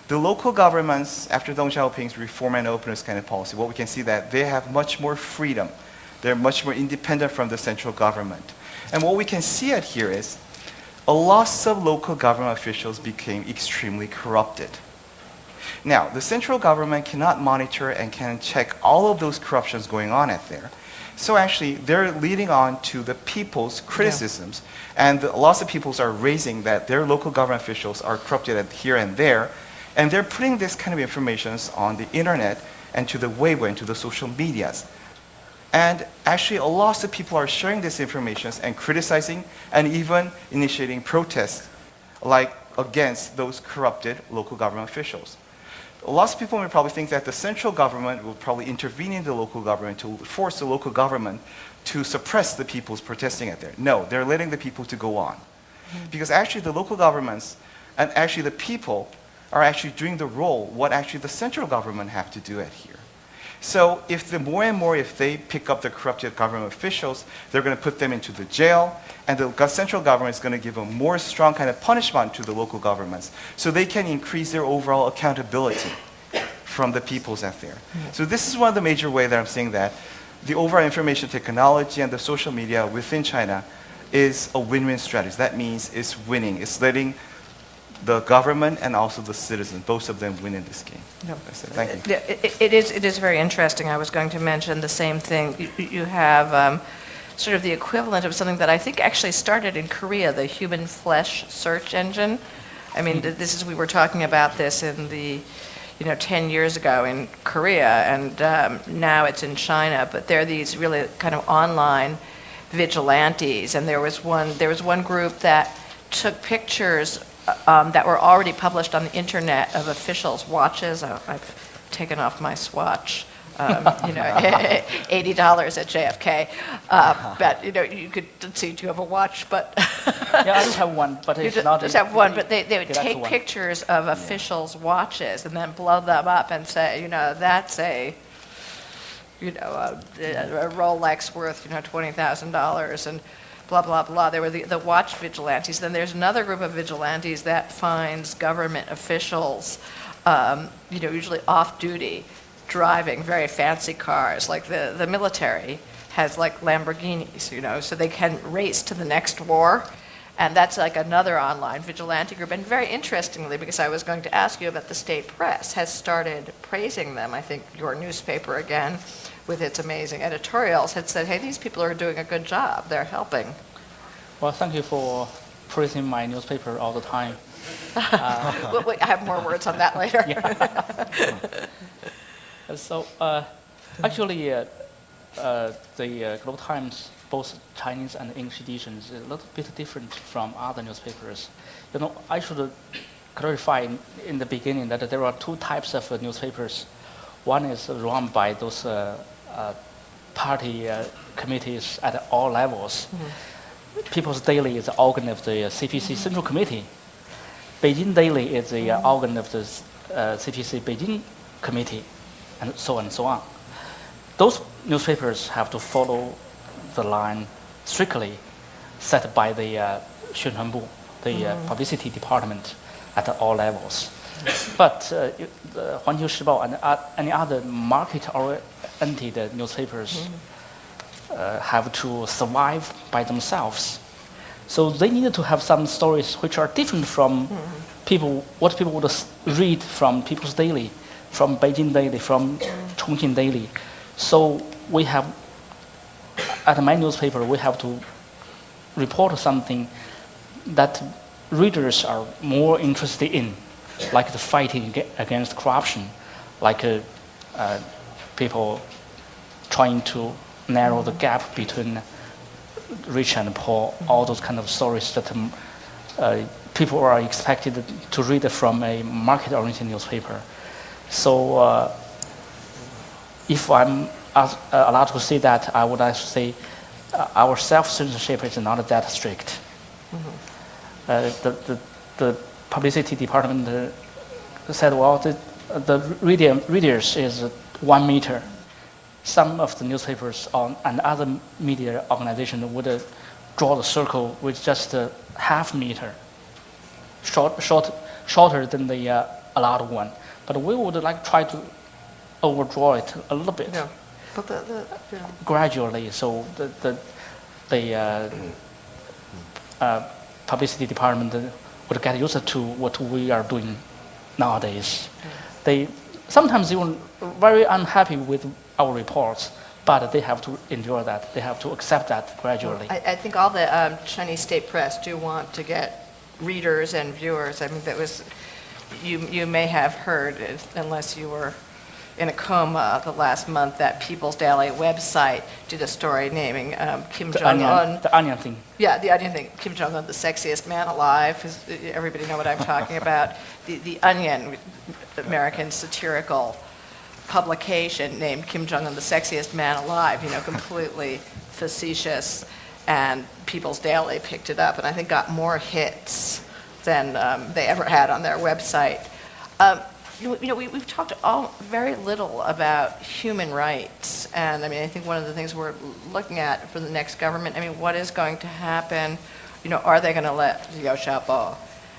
[SPEAKER 3] The local governments, after Deng Xiaoping's reform and openness kind of policy, what we can see that they have much more freedom. They're much more independent from the central government. And what we can see at here is a loss of local government officials became extremely corrupted. Now, the central government cannot monitor and can check all of those corruptions going on at there. So actually, they're leading on to the people's criticisms. Yeah. And lots of people are raising that their local government officials are corrupted at here and there. And they're putting this kind of information on the internet and to the Weibo and to the social medias. And actually, a lot of people are sharing this information and criticizing and even initiating protests like against those corrupted local government officials. Lots of people may probably think that the central government will probably intervene in the local government to force the local government to suppress the people's protesting at there. No, they're letting the people to go on. Because actually the local governments and actually the people are actually doing the role what actually the central government have to do at here. So if the more and more if they pick up the corrupted government officials, they're going to put them into the jail, and the central government is going to give a more strong kind of punishment to the local governments so they can increase their overall accountability from the peoples out there. So this is one of the major ways that I'm saying that the overall information technology and the social media within China is a win-win strategy. That means it's winning. It's letting the government and also the citizens, both of them win in this game.
[SPEAKER 1] No.
[SPEAKER 3] That's it. Thank you.
[SPEAKER 1] It is very interesting. I was going to mention the same thing. You have sort of the equivalent of something that I think actually started in Korea, the human flesh search engine. I mean, we were talking about this in the, 10 years ago in Korea, and now it's in China, but there are these really kind of online vigilantes, and there was one group that took pictures that were already published on the internet of officials' watches. I've taken off my swatch. $80 at JFK. But you could see you have a watch, but
[SPEAKER 2] Yeah, I just have one, but it's not.
[SPEAKER 1] just have one. But they would
[SPEAKER 2] That's
[SPEAKER 1] take
[SPEAKER 2] one.
[SPEAKER 1] pictures of officials' watches and then blow them up and say, that's a Rolex worth $20,000 and blah blah blah. There were the watch vigilantes. Then there's another group of vigilantes that finds government officials, usually off duty, driving very fancy cars. Like the military has like Lamborghinis, so they can race to the next war. And that's like another online vigilante group. And very interestingly, because I was going to ask you about the state press, has started praising them. I think your newspaper, again, with its amazing editorials, had said, hey, these people are doing a good job. They're helping.
[SPEAKER 2] Well, thank you for praising my newspaper all the time.
[SPEAKER 1] I have more words on that later.
[SPEAKER 2] So, actually, the Global Times, both Chinese and English editions, is a little bit different from other newspapers. I should clarify in the beginning that there are two types of newspapers. One is run by those party committees at all levels. Mm-hmm. People's Daily is the organ of the CPC Central Committee. Beijing Daily is the organ of the CPC Beijing Committee, and so on and so on. Those newspapers have to follow the line strictly set by the Xunhuanbu, the publicity department at all levels. But the Huanqiu Shibao and any other market-oriented newspapers have to survive by themselves. So they need to have some stories which are different from what people would read from People's Daily, from Beijing Daily, from Chongqing Daily. So we have, at my newspaper, we have to report something that readers are more interested in, like the fighting against corruption, like people trying to narrow the gap between rich and poor, all those kind of stories that people are expected to read from a market-oriented newspaper. So if I'm allowed to say that, I would like to say our self-censorship is not that strict. The publicity department said, well, the readers is 1 meter. Some of the newspapers and other media organizations would draw the circle with just a half meter, shorter than the allowed one. But we would like try to overdraw it a little bit,
[SPEAKER 1] But
[SPEAKER 2] gradually, so the publicity department would get used to what we are doing nowadays. They sometimes even very unhappy with our reports, but they have to endure that. They have to accept that gradually.
[SPEAKER 1] I think all the Chinese state press do want to get readers and viewers. I mean, that was, you may have heard, unless you were in a coma the last month, that People's Daily website did a story naming Kim Jong-un.
[SPEAKER 2] The onion thing.
[SPEAKER 1] Yeah, the Onion thing. Kim Jong-un, the sexiest man alive. Everybody know what I'm talking about. The Onion, American satirical publication, named Kim Jong-un the sexiest man alive, completely facetious. And People's Daily picked it up and I think got more hits than they ever had on their website. We've talked very little about human rights, and I mean, I think one of the things we're looking at for the next government, I mean, what is going to happen? Are they going to let Liu Xiaobo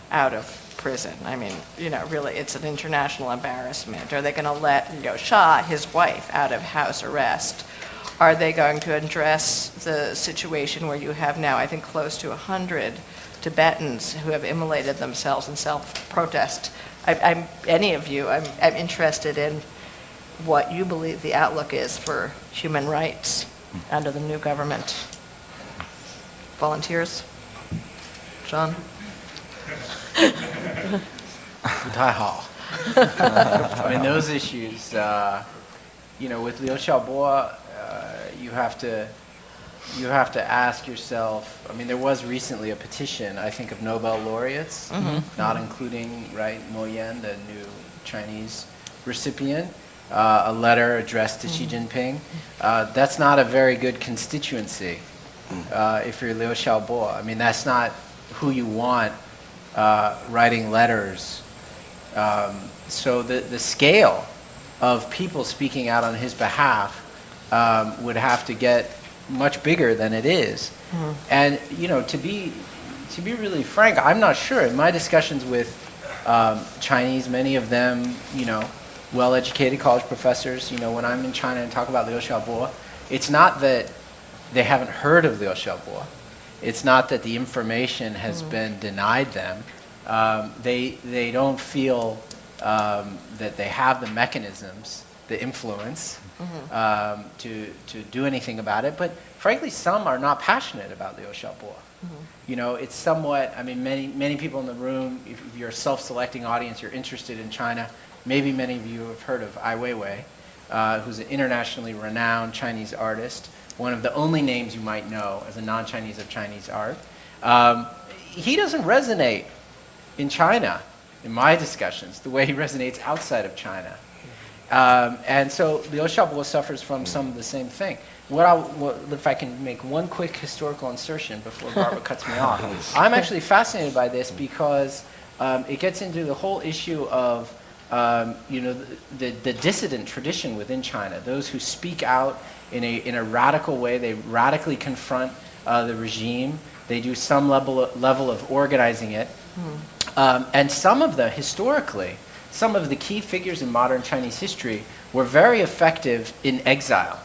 [SPEAKER 1] out of prison? I mean, really, it's an international embarrassment. Are they going to let Liu Sha, his wife, out of house arrest? Are they going to address the situation where you have now, I think, close to 100 Tibetans who have immolated themselves in self-protest? I'm interested in what you believe the outlook is for human rights under the new government. volunteers? John?
[SPEAKER 5] 不太好. I mean, those issues, with Liu Xiaobo, you have to ask yourself. I mean, there was recently a petition, I think, of Nobel laureates, not including Mo Yan, the new Chinese recipient, a letter addressed to Xi Jinping. That's not a very good constituency if you're Liu Xiaobo. I mean, that's not who you want writing letters. So the scale of people speaking out on his behalf would have to get much bigger than it is. And to be really frank, I'm not sure. In my discussions with Chinese, many of them, well-educated college professors, when I'm in China and talk about Liu Xiaobo, it's not that they haven't heard of Liu Xiaobo. It's not that the information has been denied them. They don't feel that they have the mechanisms, the influence, to do anything about it. But frankly, some are not passionate about Liu Xiaobo. It's somewhat, I mean, many people in the room, if you're a self-selecting audience, you're interested in China, maybe many of you have heard of Ai Weiwei, who's an internationally renowned Chinese artist, one of the only names you might know as a non-Chinese of Chinese art. He doesn't resonate in China, in my discussions, the way he resonates outside of China. And so Liu Xiaobo suffers from some of the same thing. If I can make one quick historical insertion before Barbara cuts me off. I'm actually fascinated by this because it gets into the whole issue of the dissident tradition within China, those who speak out in a radical way. They radically confront the regime. They do some level of organizing it. And some of the, historically, some of the key figures in modern Chinese history were very effective in exile.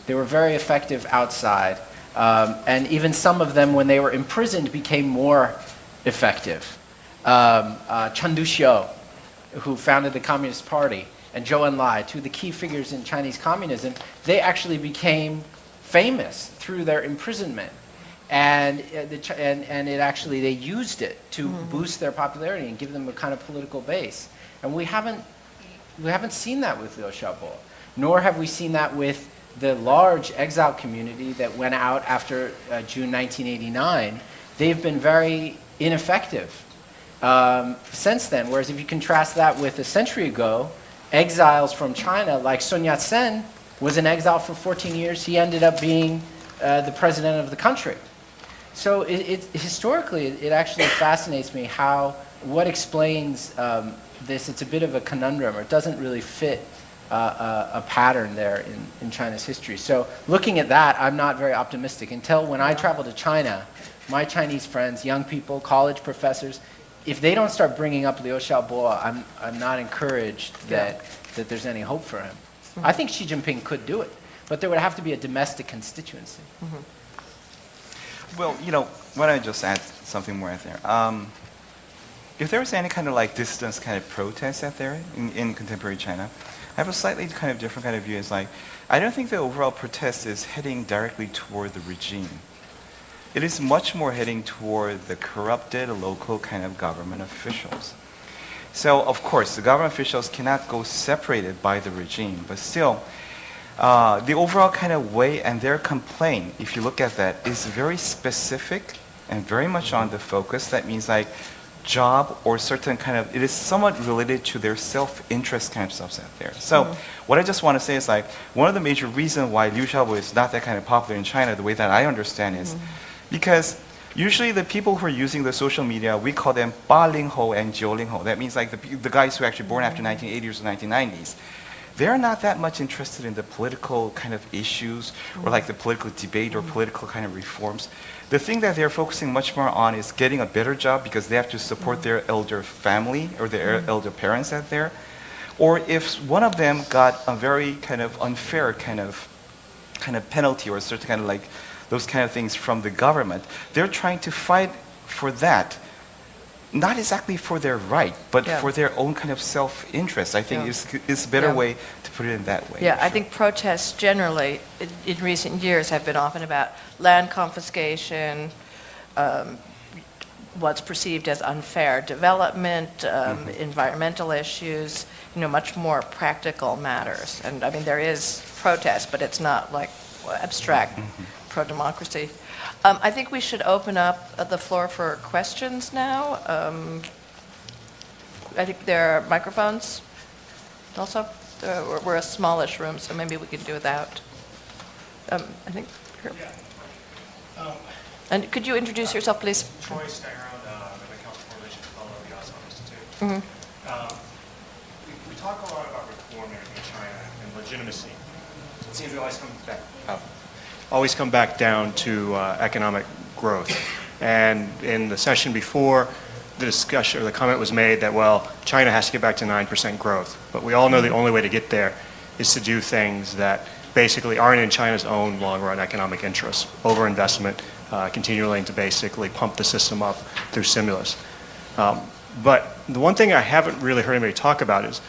[SPEAKER 5] They were very effective outside. And even some of them, when they were imprisoned, became more effective. Chen Duxiu, who founded the Communist Party, and Zhou Enlai, two of the key figures in Chinese communism, they actually became famous through their imprisonment. And it actually, they used it to boost their popularity and give them a kind of political base. And we haven't seen that with Liu Xiaobo, nor have we seen that with the large exile community that went out after June 1989. They've been very ineffective since then. Whereas if you contrast that with a century ago, exiles from China, like Sun Yat-sen, was in exile for 14 years. He ended up being the president of the country. So historically, it actually fascinates me what explains this. It's a bit of a conundrum, or it doesn't really fit a pattern there in China's history. So looking at that, I'm not very optimistic. Until when I travel to China, my Chinese friends, young people, college professors, if they don't start bringing up Liu Xiaobo, I'm not encouraged that there's any hope for him. I think Xi Jinping could do it, but there would have to be a domestic constituency.
[SPEAKER 3] Well, why don't I just add something more out there? If there was any kind of dissidence kind of protest out there in contemporary China, I have a slightly kind of different kind of view. It's I don't think the overall protest is heading directly toward the regime. It is much more heading toward the corrupted local kind of government officials. So, of course, the government officials cannot go separated by the regime, but still, the overall kind of way and their complaint, if you look at that, is very specific and very much on the focus. That means job or certain kind of, it is somewhat related to their self-interest kind of stuff out there. So what I just want to say is one of the major reasons why Liu Xiaobo is not that kind of popular in China, the way that I understand is because usually the people who are using the social media, we call them 80后 and 90后. That means the guys who are actually born after 1980s or 1990s. They're not that much interested in the political kind of issues or the political debate or political kind of reforms. The thing that they're focusing much more on is getting a better job because they have to support their elder family or their elder parents out there. Or if one of them got a very kind of unfair kind of penalty or certain kind of those kind of things from the government, they're trying to fight for that. Not exactly for their right, but for their own kind of self-interest. I think is a better way to put it in that way.
[SPEAKER 1] Yeah, I think protests generally in recent years have been often about land confiscation, what's perceived as unfair development, environmental issues, much more practical matters. And I mean, there is protest, but it's not like abstract pro-democracy. I think we should open up the floor for questions now. I think there are microphones also. We're a smallish room, so maybe we can do without. I think. And could you introduce yourself, please?
[SPEAKER 7] Troy Stenger, the Council for Relations Fellow of the Asan Institute. We talk a lot about reform in China and legitimacy. It seems we always come back down to economic growth. And in the session before, the discussion or the comment was made that, well, China has to get back to 9% growth. But we all know the only way to get there is to do things that basically aren't in China's own long-run economic interests. Overinvestment, continuing to basically pump the system up through stimulus. But the one thing I haven't really heard anybody talk about is,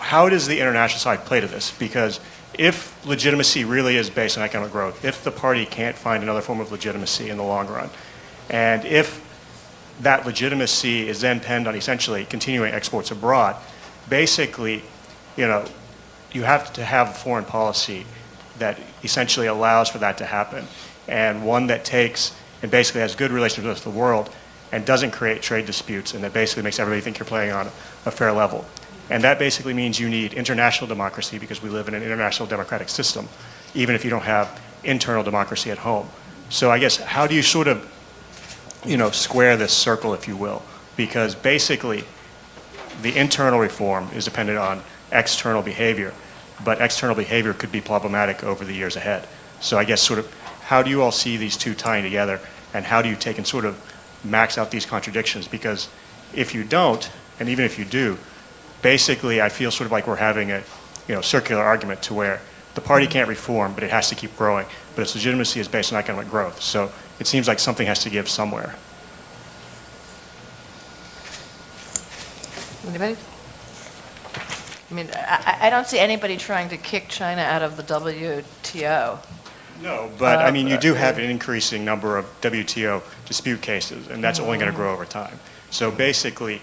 [SPEAKER 7] how does the international side play to this? Because if legitimacy really is based on economic growth, if the party can't find another form of legitimacy in the long run, and if that legitimacy is then pinned on essentially continuing exports abroad, basically, you have to have a foreign policy that essentially allows for that to happen, and one that takes and basically has good relations with the world and doesn't create trade disputes, and that basically makes everybody think you're playing on a fair level. And that basically means you need international democracy because we live in an international democratic system, even if you don't have internal democracy at home. So I guess, how do you sort of, square this circle, if you will? Because basically, the internal reform is dependent on external behavior, but external behavior could be problematic over the years ahead. So I guess sort of, how do you all see these two tying together, and how do you take and sort of max out these contradictions? Because if you don't, and even if you do, basically I feel sort of like we're having a circular argument to where the party can't reform, but it has to keep growing, but its legitimacy is based on economic growth. So it seems like something has to give somewhere.
[SPEAKER 1] Anybody? I mean, I don't see anybody trying to kick China out of the WTO.
[SPEAKER 7] No, but I mean, you do have an increasing number of WTO dispute cases, and that's only going to grow over time. So basically,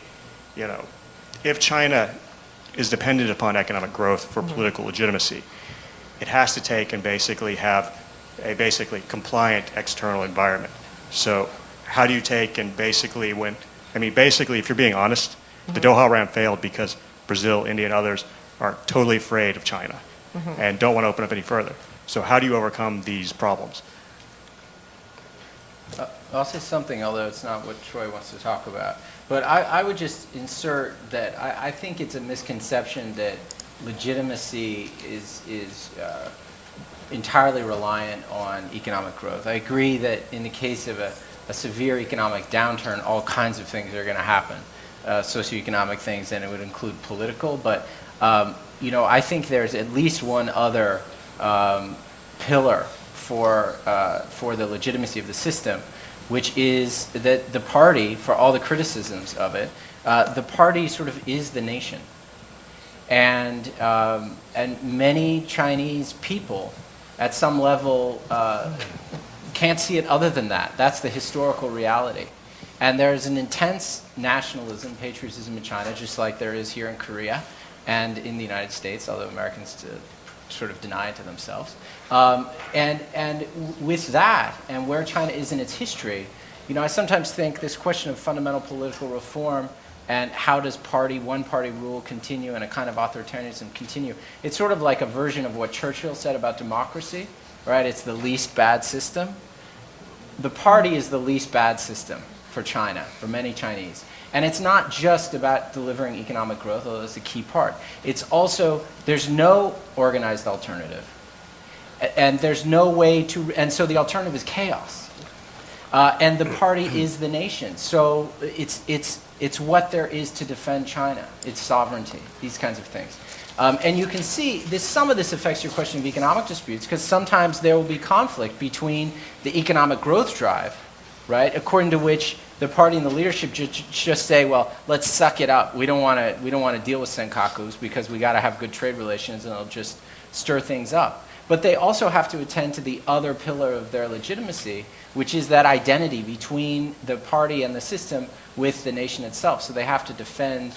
[SPEAKER 7] if China is dependent upon economic growth for political legitimacy, it has to take and basically have a basically compliant external environment. So how do you take and basically basically if you're being honest, the Doha round failed because Brazil, India, and others are totally afraid of China and don't want to open up any further. So how do you overcome these problems?
[SPEAKER 5] I'll say something, although it's not what Troy wants to talk about. But I would just insert that I think it's a misconception that legitimacy is entirely reliant on economic growth. I agree that in the case of a severe economic downturn, all kinds of things are going to happen, socioeconomic things, and it would include political. But I think there's at least one other pillar for the legitimacy of the system, which is that the party, for all the criticisms of it, the party sort of is the nation. And many Chinese people, at some level, can't see it other than that. That's the historical reality. And there's an intense nationalism, patriotism in China, just like there is here in Korea and in the United States, although Americans sort of deny it to themselves. And with that, and where China is in its history, I sometimes think this question of fundamental political reform and how does one-party rule continue and a kind of authoritarianism continue, it's sort of like a version of what Churchill said about democracy, right? It's the least bad system. The party is the least bad system for China, for many Chinese. And it's not just about delivering economic growth, although that's a key part. It's also, there's no organized alternative. And there's no way to, and so the alternative is chaos. And the party is the nation. So it's what there is to defend China, its sovereignty, these kinds of things. And you can see some of this affects your question of economic disputes, because sometimes there will be conflict between the economic growth drive, right, according to which the party and the leadership just say, well, let's suck it up. We don't want to deal with senkakus because we got to have good trade relations, and it'll just stir things up. But they also have to attend to the other pillar of their legitimacy, which is that identity between the party and the system with the nation itself. So they have to defend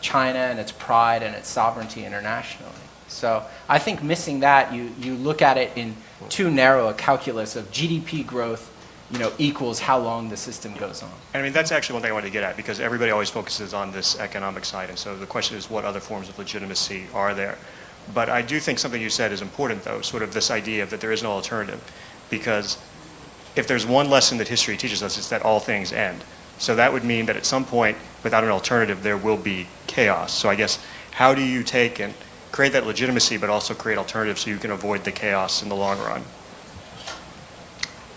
[SPEAKER 5] China and its pride and its sovereignty internationally. So I think missing that, you look at it in too narrow a calculus of GDP growth, equals how long the system goes on.
[SPEAKER 7] And I mean, that's actually one thing I wanted to get at, because everybody always focuses on this economic side, and so the question is, what other forms of legitimacy are there? But I do think something you said is important, though, sort of this idea that there is no alternative, because if there's one lesson that history teaches us, it's that all things end. So that would mean that at some point, without an alternative, there will be chaos. So I guess, how do you take and create that legitimacy, but also create alternatives so you can avoid the chaos in the long run?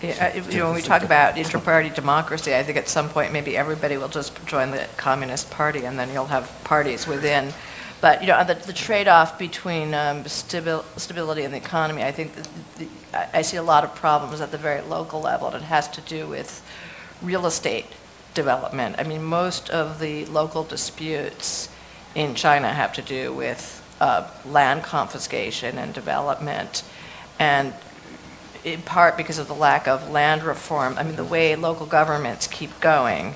[SPEAKER 1] Yeah, when we talk about inter-party democracy, I think at some point maybe everybody will just join the Communist Party, and then you'll have parties within. But on the trade-off between stability and the economy, I think I see a lot of problems at the very local level, and it has to do with real estate development. I mean, most of the local disputes in China have to do with land confiscation and development, and in part because of the lack of land reform. I mean, the way local governments keep going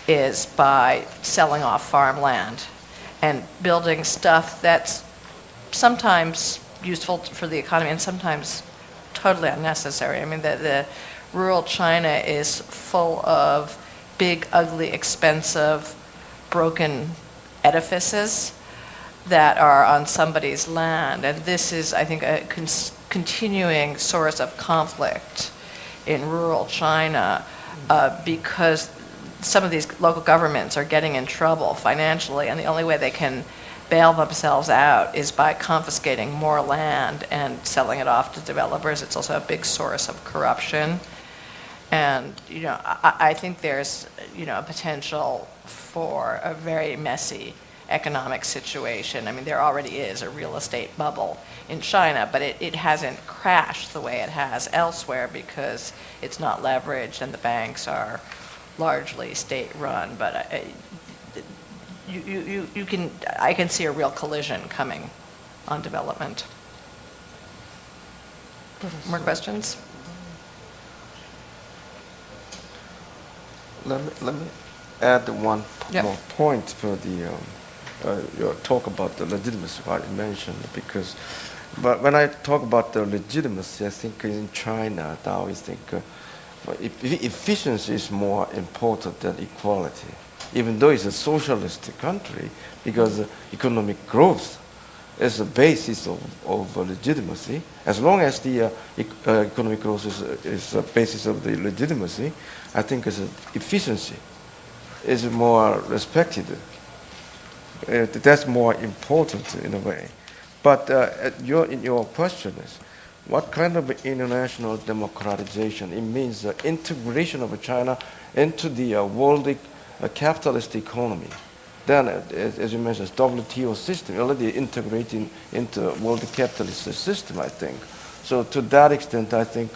[SPEAKER 1] is by selling off farmland and building stuff that's sometimes useful for the economy and sometimes totally unnecessary. I mean, the rural China is full of big, ugly, expensive, broken edifices that are on somebody's land. And this is, I think, a continuing source of conflict in rural China because some of these local governments are getting in trouble financially, and the only way they can bail themselves out is by confiscating more land and selling it off to developers. It's also a big source of corruption. And, I think there's, a potential for a very messy economic situation. I mean, there already is a real estate bubble in China, but it hasn't crashed the way it has elsewhere because it's not leveraged and the banks are largely state-run. But I can see a real collision coming on development. More questions?
[SPEAKER 6] Let me add one more point for the your talk about the legitimacy part you mentioned, but when I talk about the legitimacy, I think in China now I think efficiency is more important than equality, even though it's a socialist country, because economic growth is the basis of legitimacy. As long as the economic growth is the basis of the legitimacy, I think efficiency is more respected. That's more important in a way. But in your question is, what kind of international democratization? It means the integration of China into the world capitalist economy. Then, as you mentioned, WTO system already integrating into world capitalist system, I think. So to that extent, I think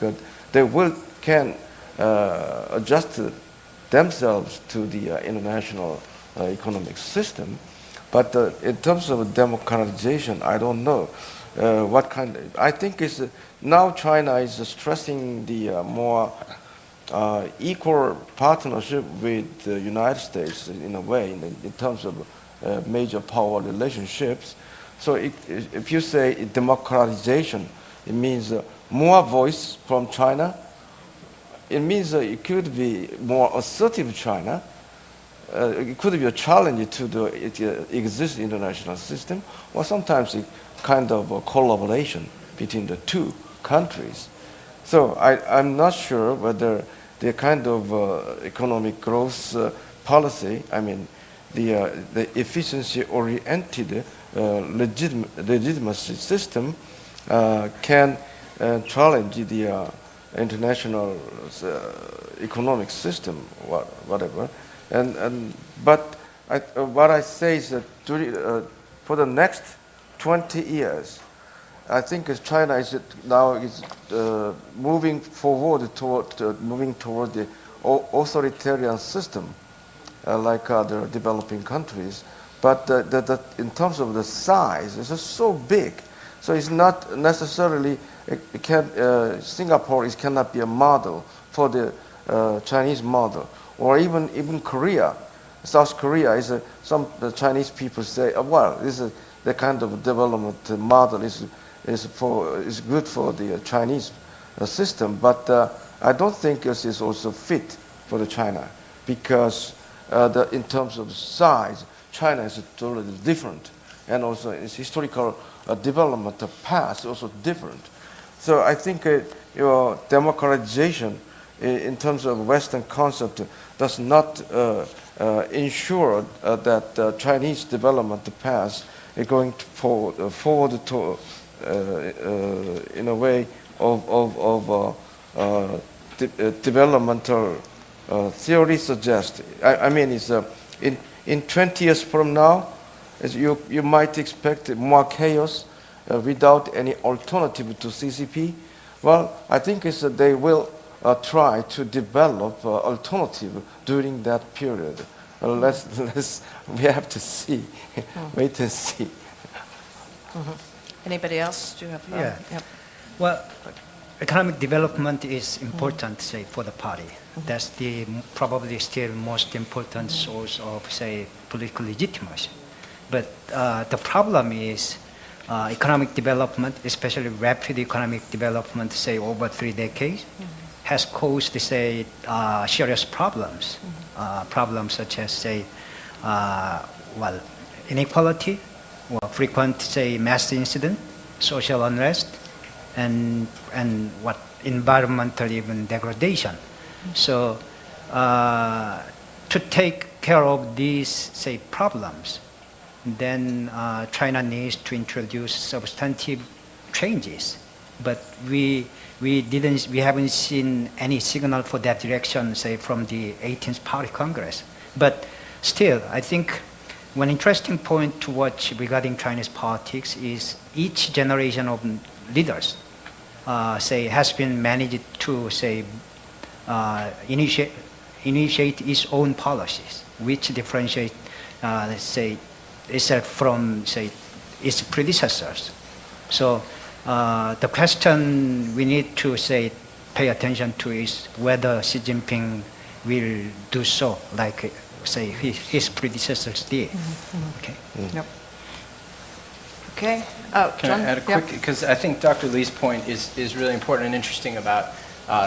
[SPEAKER 6] they can adjust themselves to the international economic system. But in terms of democratization, I don't know what kind. I think now China is stressing the more equal partnership with the United States in a way, in terms of major power relationships. So if you say democratization, it means more voice from China. It means it could be more assertive China. It could be a challenge to the existing international system, or sometimes a kind of a collaboration between the two countries. So I'm not sure whether the kind of economic growth policy, I mean, the efficiency-oriented legitimacy system can challenge the international economic system, whatever. But what I say is that for the next 20 years, I think China is moving forward toward the authoritarian system, like other developing countries. But in terms of the size, it's just so big So it's not necessarily, Singapore cannot be a model for the Chinese model, or even Korea. South Korea is some Chinese people say, well, this is the kind of development model is good for the Chinese system, but I don't think this is also fit for the China, because in terms of size, China is totally different, and also its historical development path is also different. So I think your democratization in terms of Western concept does not ensure that Chinese development path is going to forward to in a way of developmental theory suggests. I mean, it's in 20 years from now, as you might expect more chaos without any alternative to CCP. Well, I think they will try to develop alternative during that period. We have to see, wait and see.
[SPEAKER 1] Anybody else? Do you have?
[SPEAKER 4] Yeah.
[SPEAKER 1] Yep.
[SPEAKER 4] Well, economic development is important, say, for the party. That's the probably still most important source of, say, political legitimacy. But the problem is economic development, especially rapid economic development, say, over 3 decades, has caused, say, serious problems. Problems such as, say, inequality, frequent, say, mass incident, social unrest, and environmental even degradation. So to take care of these, say, problems, then China needs to introduce substantive changes. But we haven't seen any signal for that direction, say, from the 18th Party Congress. But still, I think one interesting point to watch regarding Chinese politics is each generation of leaders, say, has been managed to, say, initiate its own policies, which differentiate, say, itself from, say, its predecessors. So the question we need to, say, pay attention to is whether Xi Jinping will do so, like, say, his predecessors did. Okay.
[SPEAKER 1] Yep. Okay. Oh,
[SPEAKER 5] Can
[SPEAKER 1] Chung?
[SPEAKER 5] I add a quick, because I think Dr. Lee's point is really important and interesting about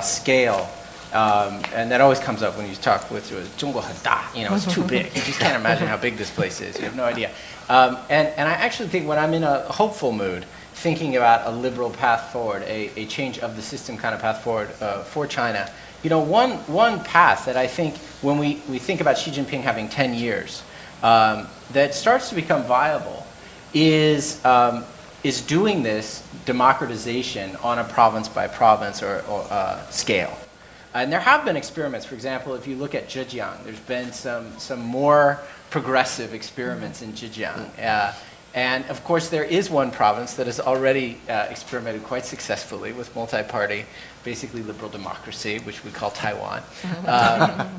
[SPEAKER 5] scale. And that always comes up when you talk with 中国很大, it's too big. You just can't imagine how big this place is. You have no idea. And I actually think when I'm in a hopeful mood, thinking about a liberal path forward, a change of the system kind of path forward for China, one path that I think when we think about Xi Jinping having 10 years, that starts to become viable is doing this democratization on a province by province or scale. And there have been experiments. For example, if you look at Zhejiang, there's been some more progressive experiments in Zhejiang. And of course, there is one province that has already experimented quite successfully with multi-party, basically liberal democracy, which we call Taiwan.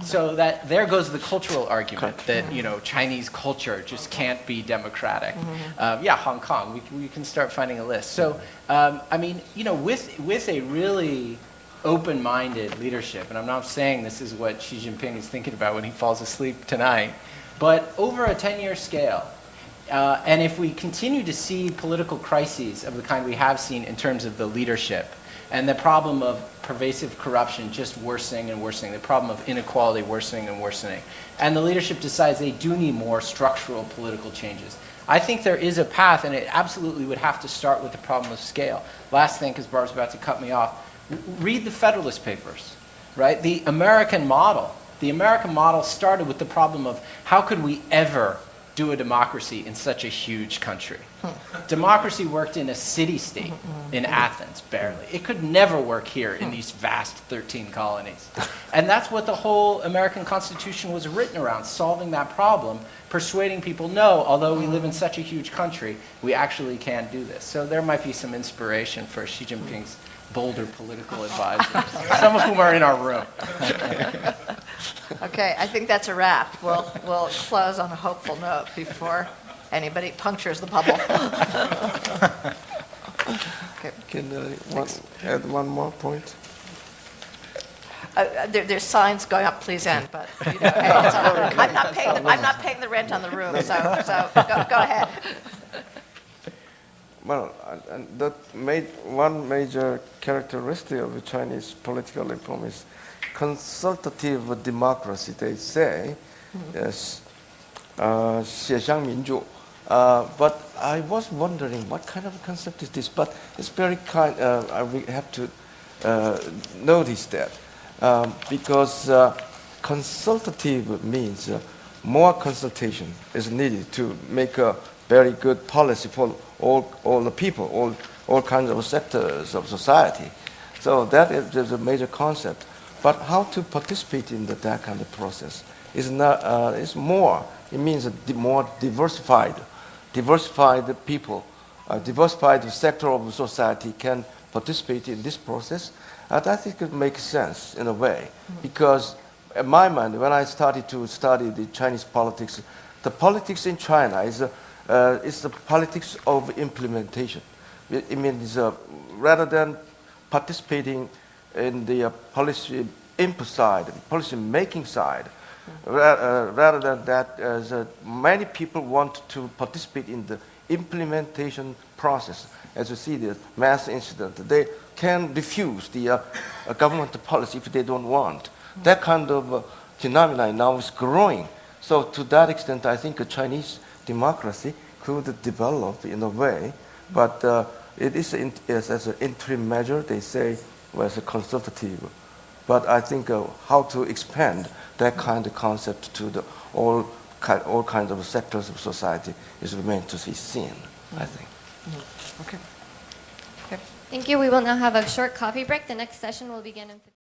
[SPEAKER 5] So that there goes the cultural argument that Chinese culture just can't be democratic. Hong Kong, we can start finding a list. So I mean, with a really open-minded leadership, and I'm not saying this is what Xi Jinping is thinking about when he falls asleep tonight, but over a 10-year scale, and if we continue to see political crises of the kind we have seen in terms of the leadership, and the problem of pervasive corruption just worsening and worsening, the problem of inequality worsening and worsening, and the leadership decides they do need more structural political changes, I think there is a path, and it absolutely would have to start with the problem of scale. Last thing, because Barb's about to cut me off, read the Federalist Papers, right? The American model started with the problem of how could we ever do a democracy in such a huge country? Democracy worked in a city-state in Athens, barely. It could never work here in these vast 13 colonies. And that's what the whole American Constitution was written around, solving that problem, persuading people, no, although we live in such a huge country, we actually can do this. So there might be some inspiration for Xi Jinping's bolder political advisors, some of whom are in our room.
[SPEAKER 1] Okay, I think that's a wrap. We'll close on a hopeful note before anybody punctures the bubble.
[SPEAKER 6] can add one more point?
[SPEAKER 1] There's signs going up, please end, but, you know, hey, it's all right. I'm not paying the rent on the room, so go ahead.
[SPEAKER 6] Well, and one major characteristic of the Chinese political reform is consultative democracy, they say. Yes, 协商民主. But I was wondering what kind of concept is this, but it's very kind, we have to notice that. Because consultative means more consultation is needed to make a very good policy for all the people, all kinds of sectors of society. So that is a major concept. But how to participate in that kind of process is not. It's more. It means more diversified people, diversified sector of society can participate in this process. And I think it makes sense in a way, because in my mind, when I started to study the Chinese politics, the politics in China is the politics of implementation. It means rather than participating in the policy input side, policy making side, rather than that, many people want to participate in the implementation process. As you see, the mass incident, they can refuse the government policy if they don't want. That kind of phenomenon now is growing. So to that extent, I think a Chinese democracy could develop in a way, but it is as an interim measure, they say, as a consultative. But I think how to expand that kind of concept to all kinds of sectors of society is remains to be seen, I think.
[SPEAKER 1] Okay.
[SPEAKER 8] Thank you. We will now have a short coffee break. The next session will begin in